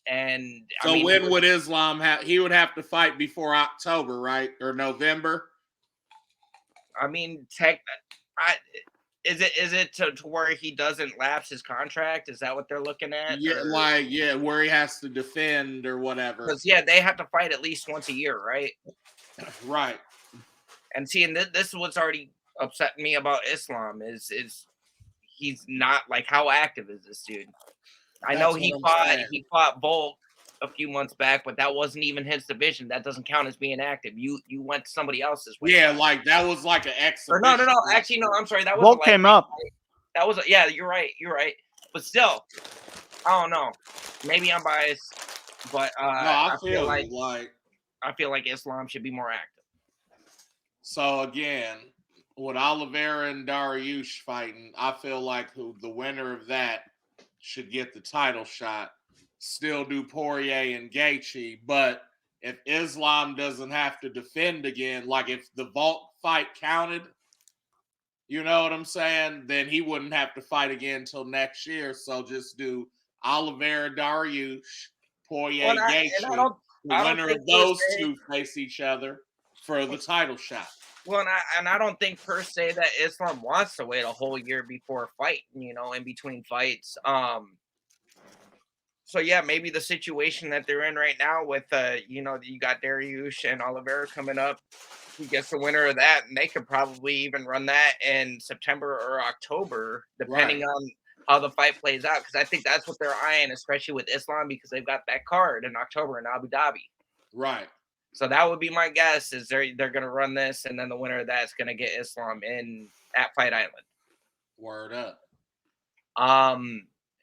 And so I mean, when would Islam have? He would have to fight before October, right, or November? I mean, is it to where he doesn't lapse his contract? Is that what they're looking at? Yeah, where he has to defend or whatever. Because they have to fight at least once a year, right? Right. And see, and this is what's already upsetting me about Islam is he's not, like, how active is this dude? I know he fought Volk a few months back, but that wasn't even his division. That doesn't count as being active. You went to somebody else's way. Yeah, like that was like an exhibition. Or no. Actually, no. I'm sorry. That was Volk came up. That was you're right. But still, I don't know. Maybe I'm biased, but no, I feel like Islam should be more active. So again, with Oliveira and Dariush fighting, I feel like the winner of that should get the title shot. Still do Poirier and Gaethje, but if Islam doesn't have to defend again, like if the Volk fight counted, you know what I'm saying, then he wouldn't have to fight again until next year. So just do Oliveira, Dariush, Poirier, Gaethje. The winner of those two face each other for the title shot. Well, and I don't think per se that Islam wants to wait a whole year before a fight, in between fights. So yeah, maybe the situation that they're in right now with you got Dariush and Oliveira coming up, he gets the winner of that, and they could probably even run that in September or October, depending on how the fight plays out. Because I think that's what they're eyeing, especially with Islam, because they've got that card in October in Abu Dhabi. Right. So that would be my guess, is they're going to run this, and then the winner of that's going to get Islam in at Fight Island. Word up.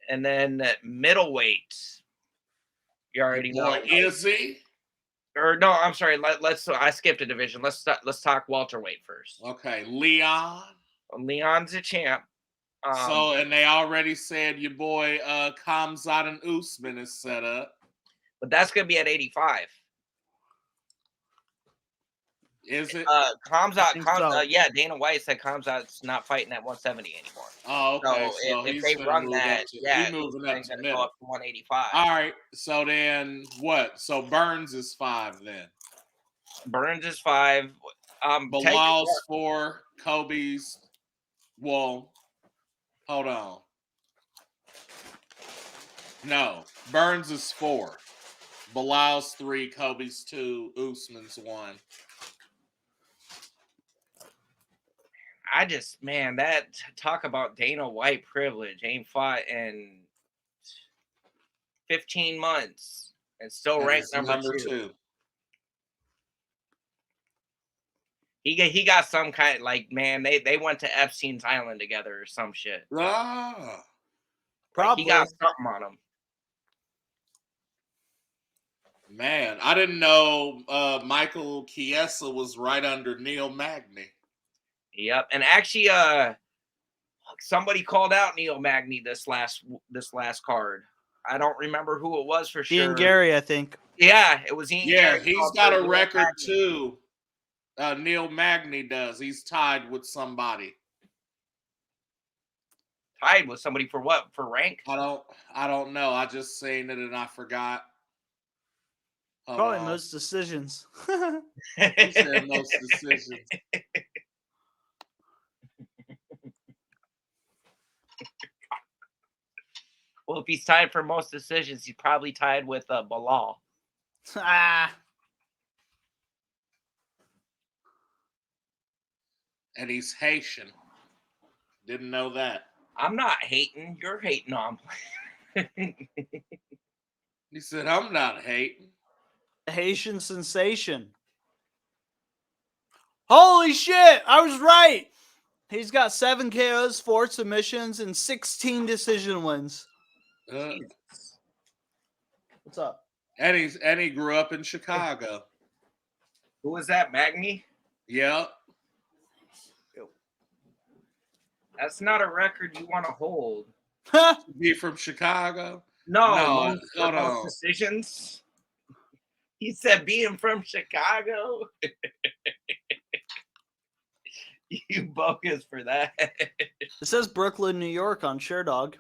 And then middleweight, you already know. Izzy? Or no, I'm sorry. I skipped a division. Let's talk welterweight first. Okay, Leon. Leon's a champ. And they already said your boy Khamzat and Usman is set up. But that's going to be at 85. Is it? Khamzat, yeah, Dana White said Khamzat's not fighting at 170 anymore. Oh, okay. So if they run that, he's moving up to middle. Go up to 185. All right. So then what? So Burns is 5 then. Burns is 5. Bilal's 4, Kobe's. Well, hold on. No, Burns is 4. Bilal's 3, Kobe's 2, Usman's 1. I just, man, that talk about Dana White privilege. Ain't fought in 15 months and still And ranked he's number 2. 2. He got some kind, like, man, they went to Epstein's Island together or some shit. Ah, Probably. Like, he got something on him. man, I didn't know Michael Chiesa was right under Neil Magny. Yep, and actually, somebody called out Neil Magny this last card. I don't remember who it was for sure. Ian Gary, I think. Yeah, it was Ian Gary. Yeah, he's got a record too. Neil Magny does. He's tied with somebody. Tied with somebody for what? For rank? I don't know. I just seen it and I forgot. Hold Probably on. most decisions. He said most decisions. Well, if he's tied for most decisions, he's probably tied with Bilal. And he's Haitian. Didn't know that. I'm not hating. You're hating on me. He said, I'm not hating. Haitian sensation. Holy shit! I was right. He's got 7 KOs, 4 submissions, and 16 decision wins. What's up? And he grew up in Chicago. Who was that, Magny? Yep. That's not a record you want to hold. Be from Chicago? No, hold on. Decisions. He said being from Chicago. You bogus for that. It says Brooklyn, New York on ShareDog.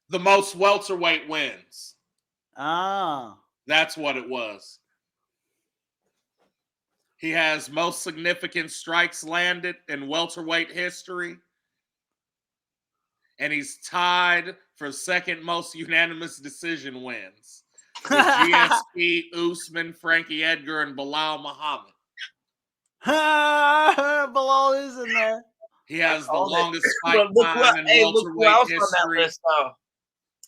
The most welterweight wins. Ah. That's what it was. He has most significant strikes landed in welterweight history. And he's tied for second most unanimous decision wins. With GSP, Usman, Frankie Edgar, and Bilal Muhammad. Bilal is in there. He has the longest fight time in welterweight history.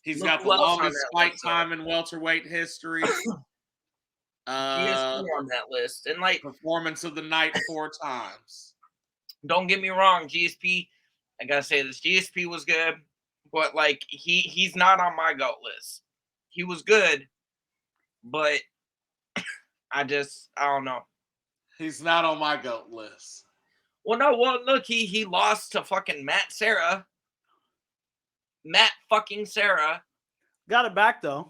He's got the longest fight time in welterweight history. GSP on that list. And like performance of the night 4 times. Don't get me wrong, GSP. I gotta say this, GSP was good, but like he's not on my GOAT list. He was good, but I don't know. He's not on my GOAT list. Well, no, look, he lost to fucking Matt Serra. Matt fucking Serra. Got it back though.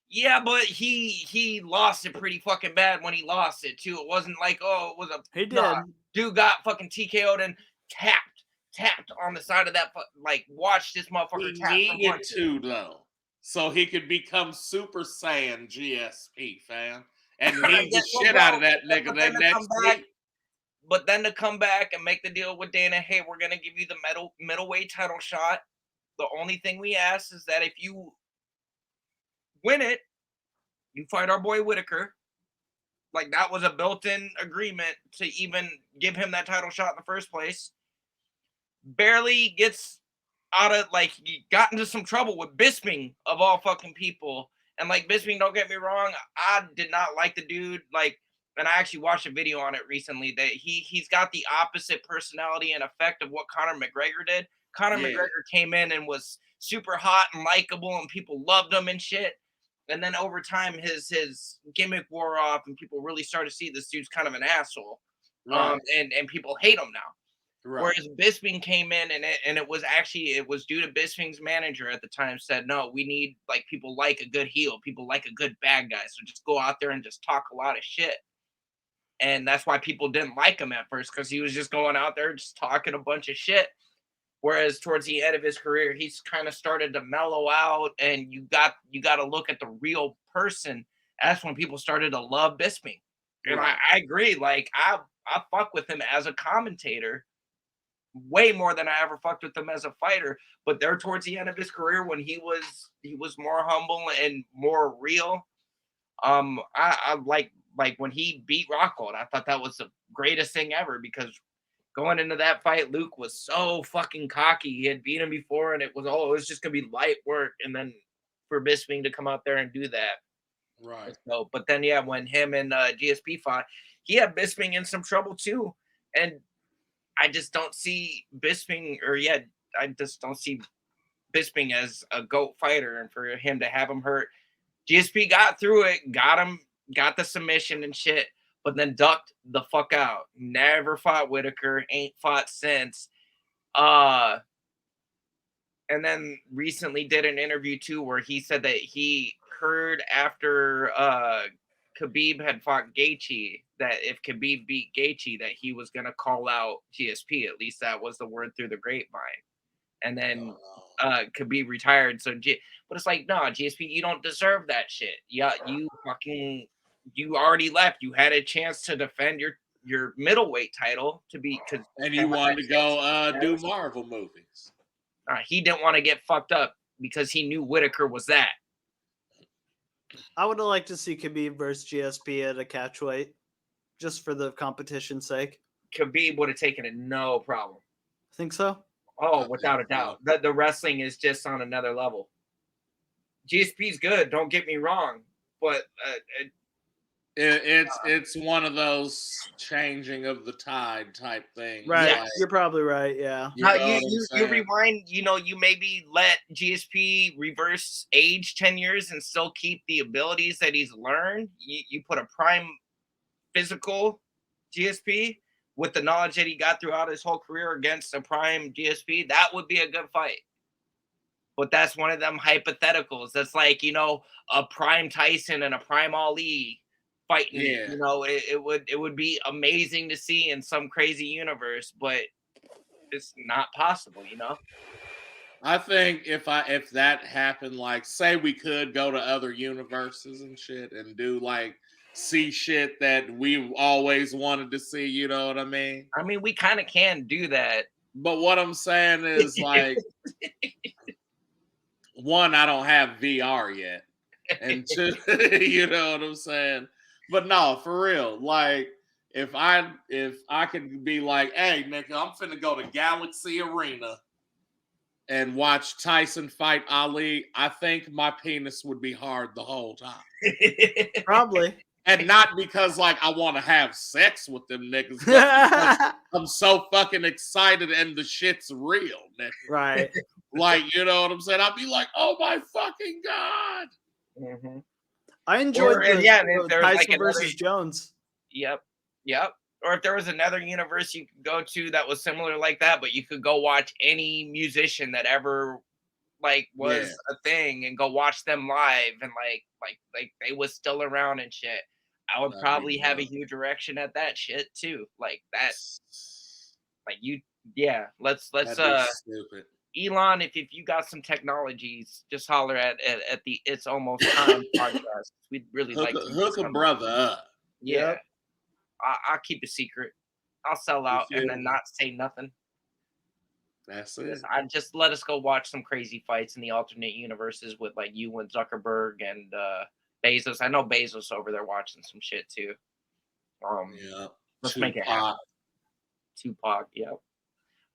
Yeah, but he lost it pretty fucking bad when he lost it too. It wasn't like, oh, it was a he did. Dude got fucking TKO'd and tapped on the side of that, like, watch this motherfucker tap. He needed to, though, so he could become Super Saiyan GSP, fam. And need the shit out of that nigga that next week. But then to come back and make the deal with Dana, hey, we're going to give you the middleweight title shot. The only thing we ask is that if you win it, you fight our boy Whitaker. Like, that was a built-in agreement to even give him that title shot in the first place. Barely gets out of, like, he got into some trouble with Bisping, of all fucking people. And, like, Bisping, don't get me wrong, I did not like the dude. Like, and I actually watched a video on it recently that he's got the opposite personality and effect of what Conor McGregor did. Conor McGregor came in and was super hot and likable and people loved him and shit. And then over time, his gimmick wore off and people really started to see this dude's kind of an asshole. Right. And people hate him now. Right. Whereas Bisping came in and it was due to Bisping's manager at the time said, no, we need, like, people like a good heel. People like a good bad guy. So just go out there and just talk a lot of shit. And that's why people didn't like him at first, because he was just going out there just talking a bunch of shit. Whereas towards the end of his career, he's kind of started to mellow out, and you got to look at the real person. That's when people started to love Bisping. And I agree. Like, I fuck with him as a commentator way more than I ever fucked with him as a fighter. But there towards the end of his career, when he was more humble and more real, I like when he beat Rockhold. I thought that was the greatest thing ever because going into that fight, Luke was so fucking cocky. He had beat him before, and it was just gonna be light work, and then for Bisping to come out there and do that. Right. So, but then yeah, when him and GSP fought, he had Bisping in some trouble too, and I just don't see Bisping, I just don't see Bisping as a GOAT fighter, and for him to have him hurt, GSP got through it, got the submission and shit, but then ducked the fuck out. Never fought Whitaker, ain't fought since. And then recently did an interview too where he said that he heard after Khabib had fought Gaethje that if Khabib beat Gaethje that he was gonna call out GSP. At least that was the word through the grapevine. And then Khabib retired. But it's like, no, GSP, you don't deserve that shit. Yeah, you already left. You had a chance to defend your middleweight title and you wanted to go do Marvel movies. He didn't want to get fucked up because he knew Whitaker was that. I would have liked to see Khabib versus GSP at a catchweight, just for the competition's sake. Khabib would have taken it no problem. Think so? Oh, without a doubt. The wrestling is just on another level. GSP's good, don't get me wrong, but it's one of those changing of the tide type things. Right. Yeah. You're probably right. Yeah. You rewind, you maybe let GSP reverse age 10 years and still keep the abilities that he's learned. You put a prime physical GSP with the knowledge that he got throughout his whole career against a prime GSP. That would be a good fight. But that's one of them hypotheticals. That's like, a prime Tyson and a prime Ali fighting. Yeah. It would be amazing to see in some crazy universe, but it's not possible. I think if that happened, like say we could go to other universes and shit and do like see shit that we've always wanted to see, you know what I mean? I mean, we kind of can do that. But what I'm saying is like one, I don't have VR yet. And two, you know what I'm saying? But no, for real, like if I could be like, hey, nigga, I'm finna go to Galaxy Arena and watch Tyson fight Ali, I think my penis would be hard the whole time. Probably. And not because like I want to have sex with them niggas, but I'm so fucking excited and the shit's real, nigga. Right. Like, you know what I'm saying? I'll be like, oh my fucking God. Mm-hmm. I enjoyed if there was Tyson like versus Jones. Yep. Or if there was another universe you could go to that was similar like that, but you could go watch any musician that ever was a thing and go watch them live and like they was still around and shit. I would probably have a huge erection at that shit too. Like that. Like let's stupid. Elon, if you got some technologies, just holler at the It's Almost Time podcast. We'd really like to hook a brother up. Yeah. Yep. I'll keep a secret. I'll sell out and then not say nothing. That's it. Just let us go watch some crazy fights in the alternate universes with like you and Zuckerberg and Bezos. I know Bezos over there watching some shit too. Let's make it happen. Tupac, yep.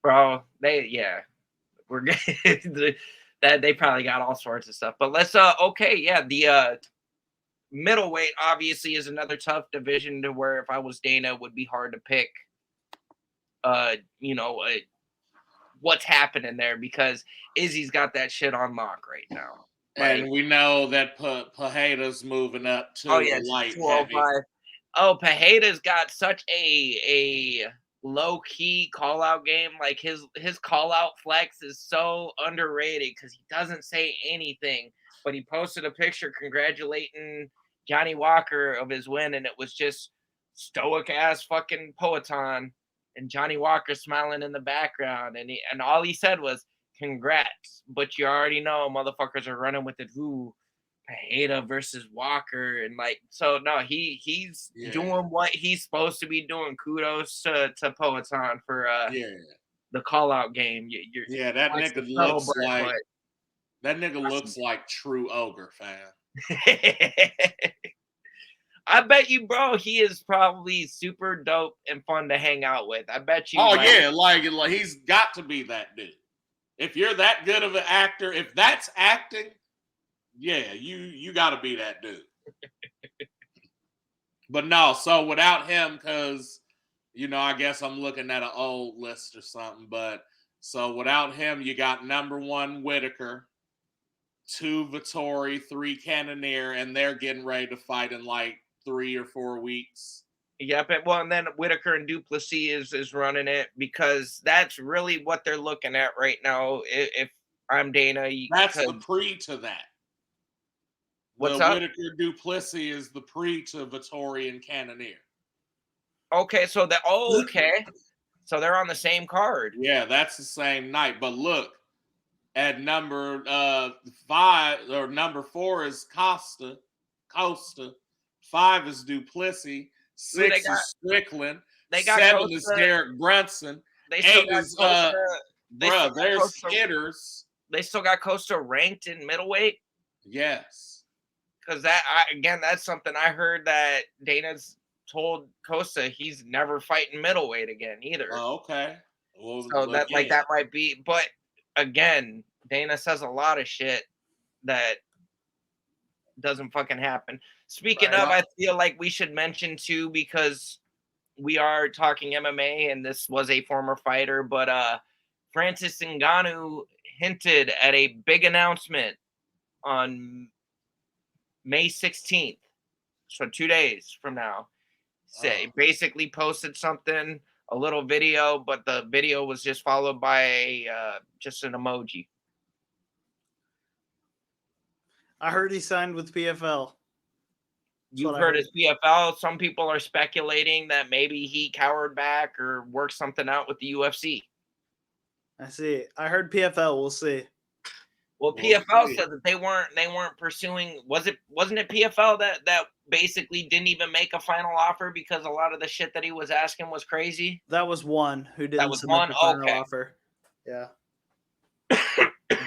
Bro, we're good. That they probably got all sorts of stuff. But let's the middleweight obviously is another tough division to where if I was Dana it would be hard to pick what's happening there because Izzy's got that shit on lock right now. And we know that Pajeda's moving up to light heavy. Oh, Pajeda's got such a low key call out game. Like his call out flex is so underrated because he doesn't say anything, but he posted a picture congratulating Johnny Walker of his win, and it was just stoic ass fucking Poeton and Johnny Walker smiling in the background, and all he said was congrats, but you already know motherfuckers are running with it. Ooh, Pereira versus Walker, and like, so no, he's Yeah. doing what he's supposed to be doing. Kudos to Poetan for Yeah. the call out game. Yeah, that Let's nigga celebrate, looks like true ogre, fam. I bet you, bro, he is probably super dope and fun to hang out with. I bet you. Oh yeah, like he's got to be that dude. If you're that good of an actor, if that's acting, yeah, you got to be that dude. But no, so without him, because I guess I'm looking at an old list or something. But so without him, you got number 1 Whitaker, 2 Vittori, 3 Cannonier, and they're getting ready to fight in like 3 or 4 weeks. Yep. Well, and then Whitaker and Duplessis is running it, because that's really what they're looking at right now. If I'm Dana, That's the pre to that. What's the up? Whitaker Duplessis is the pre to Vittori and Cannonier. Okay, so so they're on the same card. Yeah, that's the same night. But look, at number 5 or number 4 is Costa. 5 is Duplessis. 6 is Strickland. They got 7 Costa, is Derek Brunson. They still 8 got is Costa, there's hitters. They still got Costa ranked in middleweight. Yes. Because that's something I heard, that Dana's told Costa he's never fighting middleweight again either. Oh, okay. Well, so that might be, but again, Dana says a lot of shit that doesn't fucking happen. Speaking of, I feel like we should mention too, because we are talking MMA and this was a former fighter, but Francis Ngannou hinted at a big announcement on May 16th, so 2 days from now. Basically posted something, a little video, but the video was just followed by just an emoji. I heard he signed with PFL. You've heard his PFL. Some people are speculating that maybe he cowered back or worked something out with the UFC. I see. I heard PFL. We'll see. Well, PFL said that they weren't pursuing. Wasn't it PFL that basically didn't even make a final offer because a lot of the shit that he was asking was crazy? That was one who didn't submit the final offer. Yeah.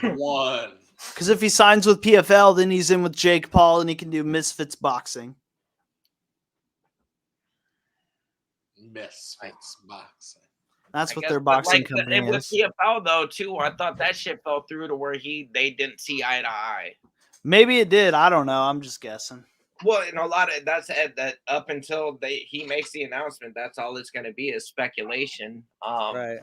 One. Because if he signs with PFL, then he's in with Jake Paul and he can do Misfits boxing. Misfits boxing. That's what their boxing company is. With PFL though, too, I thought that shit fell through to where they didn't see eye to eye. Maybe it did. I don't know. I'm just guessing. Well, a lot of that up until he makes the announcement, that's all it's going to be is speculation. Right.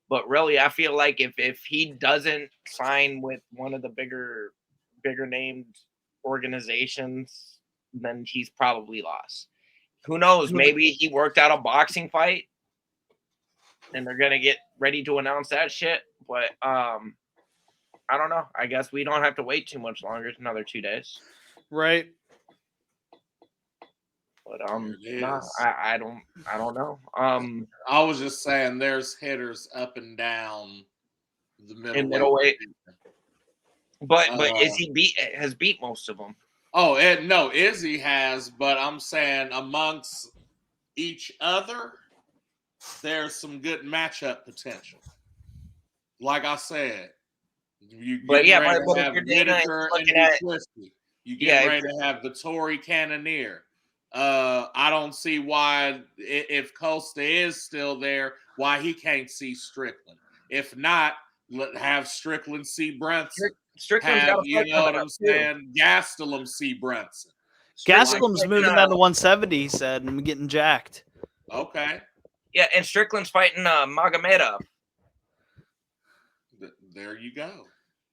But really, I feel like if he doesn't sign with one of the bigger named organizations, then he's probably lost. Who knows? Maybe he worked out a boxing fight and they're going to get ready to announce that shit. But I don't know. I guess we don't have to wait too much longer. It's another 2 days. Right. But I don't know. I was just saying there's hitters up and down the middleweight. But Izzy has beat most of them. Oh, no, Izzy has, but I'm saying amongst each other, there's some good matchup potential. Like I said, you get ready to have Whitaker and Duplessis. You get ready to have Vittori Cannonier. I don't see why, if Costa is still there, why he can't see Strickland. If not, have Strickland see Brunson. Strickland's have, you know what I'm saying? Gastelum see Brunson. Gastelum's moving down to 170, he said, and getting jacked. Okay. Yeah, and Strickland's fighting Magomedov. There you go.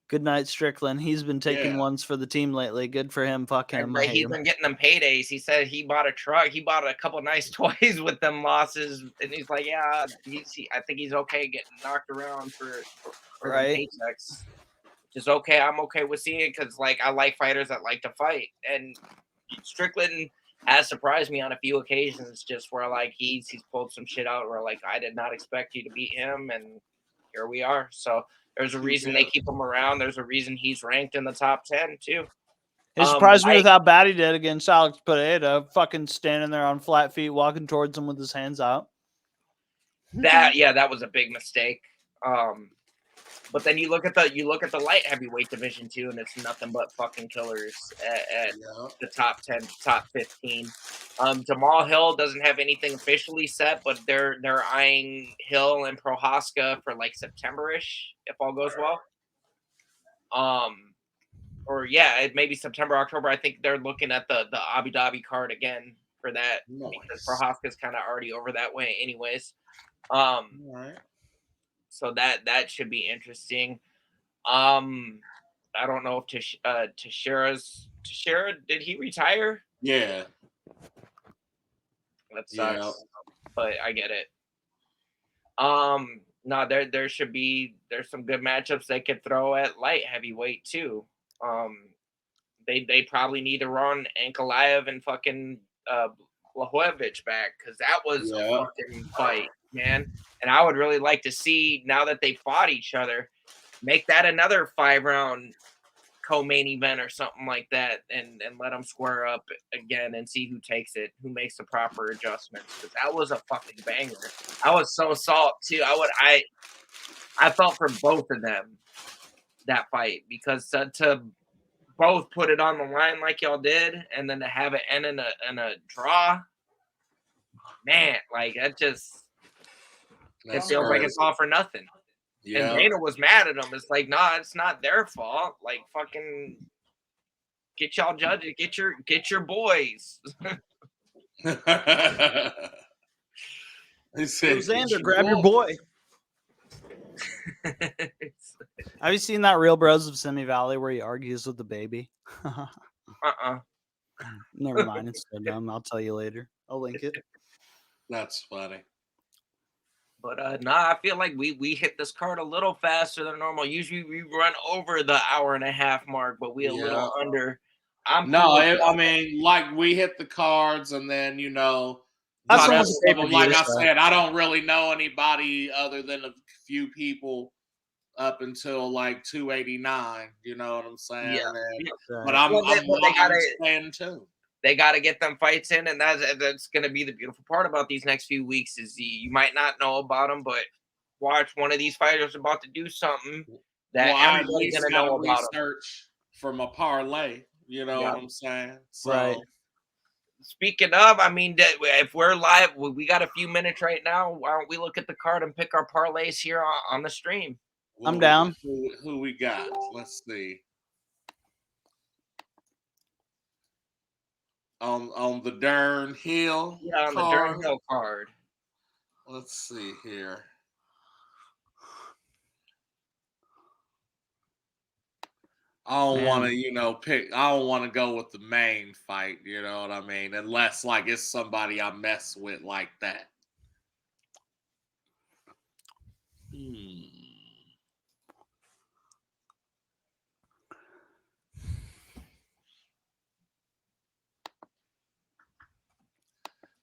Good night, Strickland. He's been taking ones for the team lately. Good for him. Fuck him. He's been getting them paydays. He said he bought a truck. He bought a couple nice toys with them losses, and he's like, "Yeah, I think he's okay getting knocked around for paychecks." Just okay. I'm okay with seeing it because, like, I like fighters that like to fight, and Strickland has surprised me on a few occasions, just where like he's pulled some shit out where like I did not expect you to beat him, and here we are. So. There's a reason they keep him around. There's a reason he's ranked in the top 10 too. It surprised me with how bad he did against Alex Pereira, fucking standing there on flat feet, walking towards him with his hands out. That was a big mistake. But then you look at the light heavyweight division too, and it's nothing but fucking killers at the top 10, top 15. Jamal Hill doesn't have anything officially set, but they're eyeing Hill and Prohaska for like September-ish, if all goes well. Maybe September, October. I think they're looking at the Abu Dhabi card again for that because Prohaska's kind of already over that way, anyways. All right. So that should be interesting. I don't know if Teixeira, did he retire? Yeah. That sucks. But I get it. No, there's some good matchups they could throw at light heavyweight too. They probably need to run Ankalaev and fucking Blachowicz back because that was a fucking fight, man. And I would really like to see, now that they fought each other, make that another 5-round co-main event or something like that, and let them square up again and see who takes it, who makes the proper adjustments. Because that was a fucking banger. I was so salty too. I felt for both of them that fight, because to both put it on the line like y'all did, and then to have it end in a draw, man, like that just it feels like it's all for nothing. Yeah. And Dana was mad at him. It's like, nah, it's not their fault. Like, fucking get y'all judges, get your boys. He said, Xander, grab your boy. Have you seen that Real Bros of Simi Valley where he argues with the baby? Never mind, it's so dumb. I'll tell you later. I'll link it. That's funny. But I feel like we hit this card a little faster than normal. Usually we run over the hour-and-a-half mark, but we a little under. I mean, like we hit the cards, and then the rest of them, like I said, I don't really know anybody other than a few people up until like 289. You know what I'm saying? Yeah. But I'm staying tuned. They got to get them fights in, and that's going to be the beautiful part about these next few weeks is you might not know about them, but watch one of these fighters about to do something that everybody's going to know about them. Research from a parlay, you know what I'm saying? So, right. Speaking of, I mean, if we're live, we got a few minutes right now. Why don't we look at the card and pick our parlays here on the stream? I'm down. Who we got? Let's see. On the Dern Hill on the Dern Hill card. Let's see here. I don't want to, pick. I don't want to go with the main fight. You know what I mean? Unless like it's somebody I mess with like that.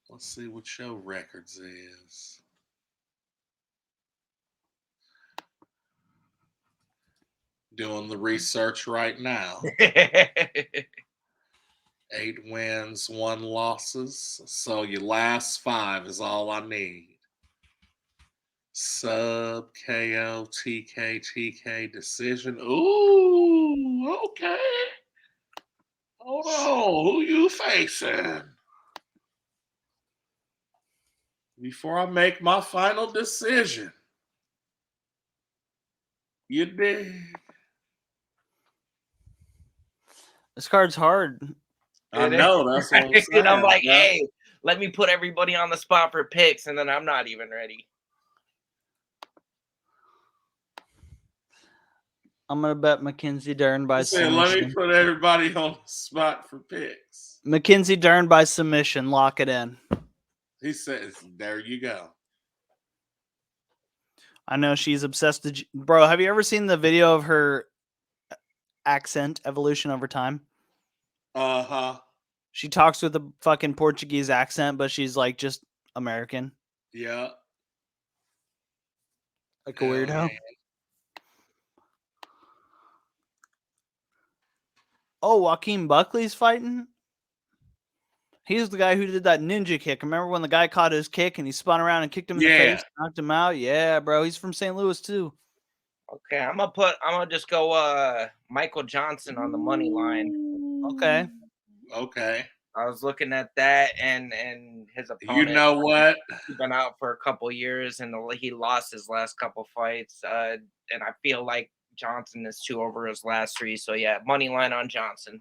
Let's see what show records is. Doing the research right now. 8 wins, 1 losses. So your last 5 is all I need. Sub, KO, TK decision. Ooh, okay. Hold on. Who you facing? Before I make my final decision. You dig? This card's hard. I know, that's what I'm saying. And I'm like, hey, let me put everybody on the spot for picks, and then I'm not even ready. I'm going to bet Mackenzie Dern by submission. Let me put everybody on the spot for picks. Mackenzie Dern by submission. Lock it in. He says, there you go. I know she's obsessed. Bro, have you ever seen the video of her accent evolution over time? Uh-huh. She talks with a fucking Portuguese accent, but she's like just American. Yeah. Like a weirdo. Man. Oh, Joaquin Buckley's fighting? He's the guy who did that ninja kick. Remember when the guy caught his kick and he spun around and kicked him in the face, knocked him out? Yeah, bro. He's from St. Louis too. Okay, I'm gonna just go Michael Johnson on the money line. Okay. Okay. I was looking at that and his opponent. You know what? He's been out for a couple years and he lost his last couple fights. And I feel like Johnson is 2 over his last 3. So yeah, money line on Johnson.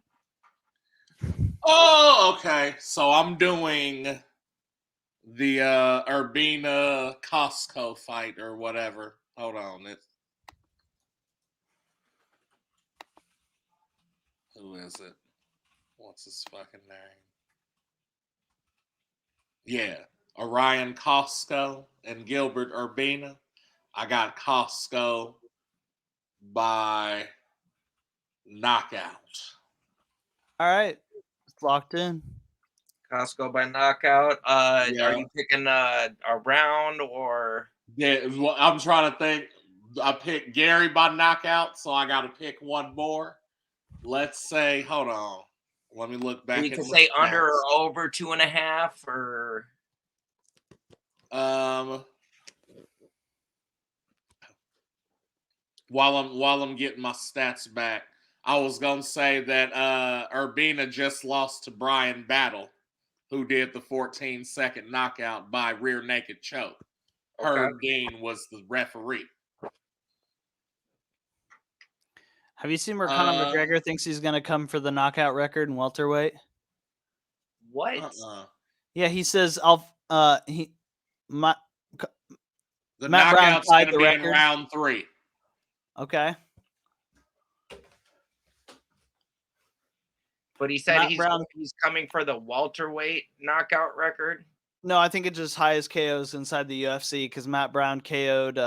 Oh, okay. So I'm doing the Urbina Costco fight or whatever. Hold on. Who is it? What's his fucking name? Yeah. Orion Costco and Gilbert Urbina. I got Costco by knockout. All right. It's locked in. Costco by knockout. Yeah. Are you picking a round or? Yeah, well, I'm trying to think. I picked Gary by knockout, so I got to pick one more. Let's say, hold on. Let me look back. You can say under or over 2.5 or. While I'm getting my stats back, I was gonna say that Urbina just lost to Brian Battle, who did the 14-second knockout by rear naked choke. Okay. Herb Dean was the referee. Have you seen where Conor McGregor thinks he's going to come for the knockout record in welterweight? What? Yeah, he says the Matt knockout's Brown going to be in round 3. Okay. But he said he's coming for the welterweight knockout record. No, I think it's just highest KOs inside the UFC because Matt Brown KO'd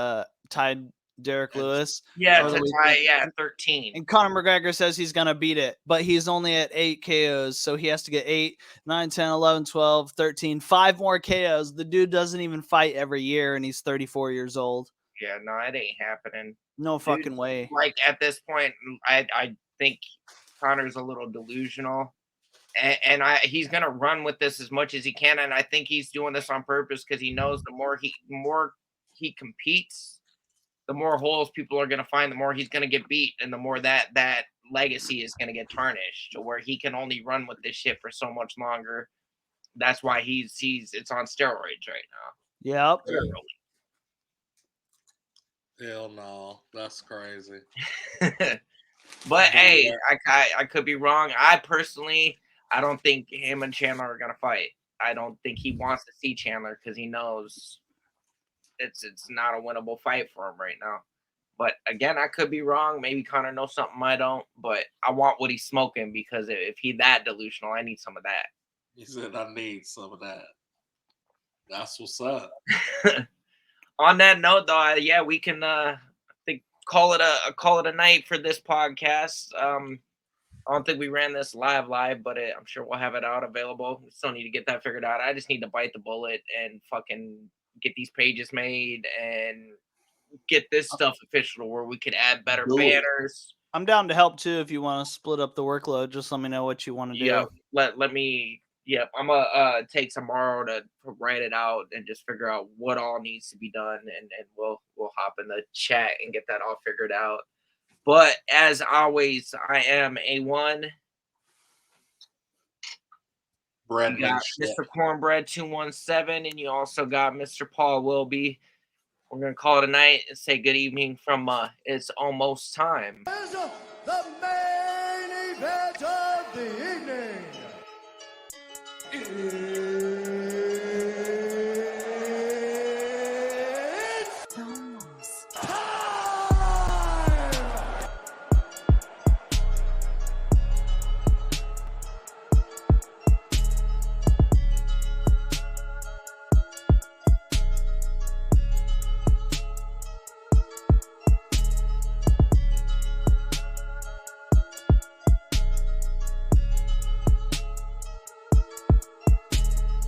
tied Derek Lewis. Yeah, to tie 13. And Conor McGregor says he's going to beat it, but he's only at 8 KOs, so he has to get 8, 9, 10, 11, 12, 13, 5 more KOs. The dude doesn't even fight every year, and he's 34 years old. Yeah, no, it ain't happening. No fucking way. Like, at this point, I think Conor's a little delusional. And he's going to run with this as much as he can, and I think he's doing this on purpose because he knows the more he competes, the more holes people are going to find, the more he's going to get beat, and the more that legacy is going to get tarnished to where he can only run with this shit for so much longer. That's why it's on steroids right now. Yep. Hell no. That's crazy. But hey, I could be wrong. I don't think him and Chandler are going to fight. I don't think he wants to see Chandler because he knows it's not a winnable fight for him right now. But again, I could be wrong. Maybe Conor knows something I don't. But I want what he's smoking because if he's that delusional, I need some of that. He said, I need some of that. That's what's up. On that note, though, yeah, we can call it a night for this podcast. I don't think we ran this live, but I'm sure we'll have it out available. We still need to get that figured out. I just need to bite the bullet and fucking get these pages made and get this stuff official where we could add better banners. I'm down to help too if you want to split up the workload. Just let me know what you want to do. Yeah, let me. Yeah, I'm gonna take tomorrow to write it out and just figure out what all needs to be done, and we'll hop in the chat and get that all figured out. But as always, I am A1. You got Mr. Cornbread 217, and you also got Mr. Paul Wilby. We're gonna call it a night and say good evening from It's Almost Time. Is the main event of the evening.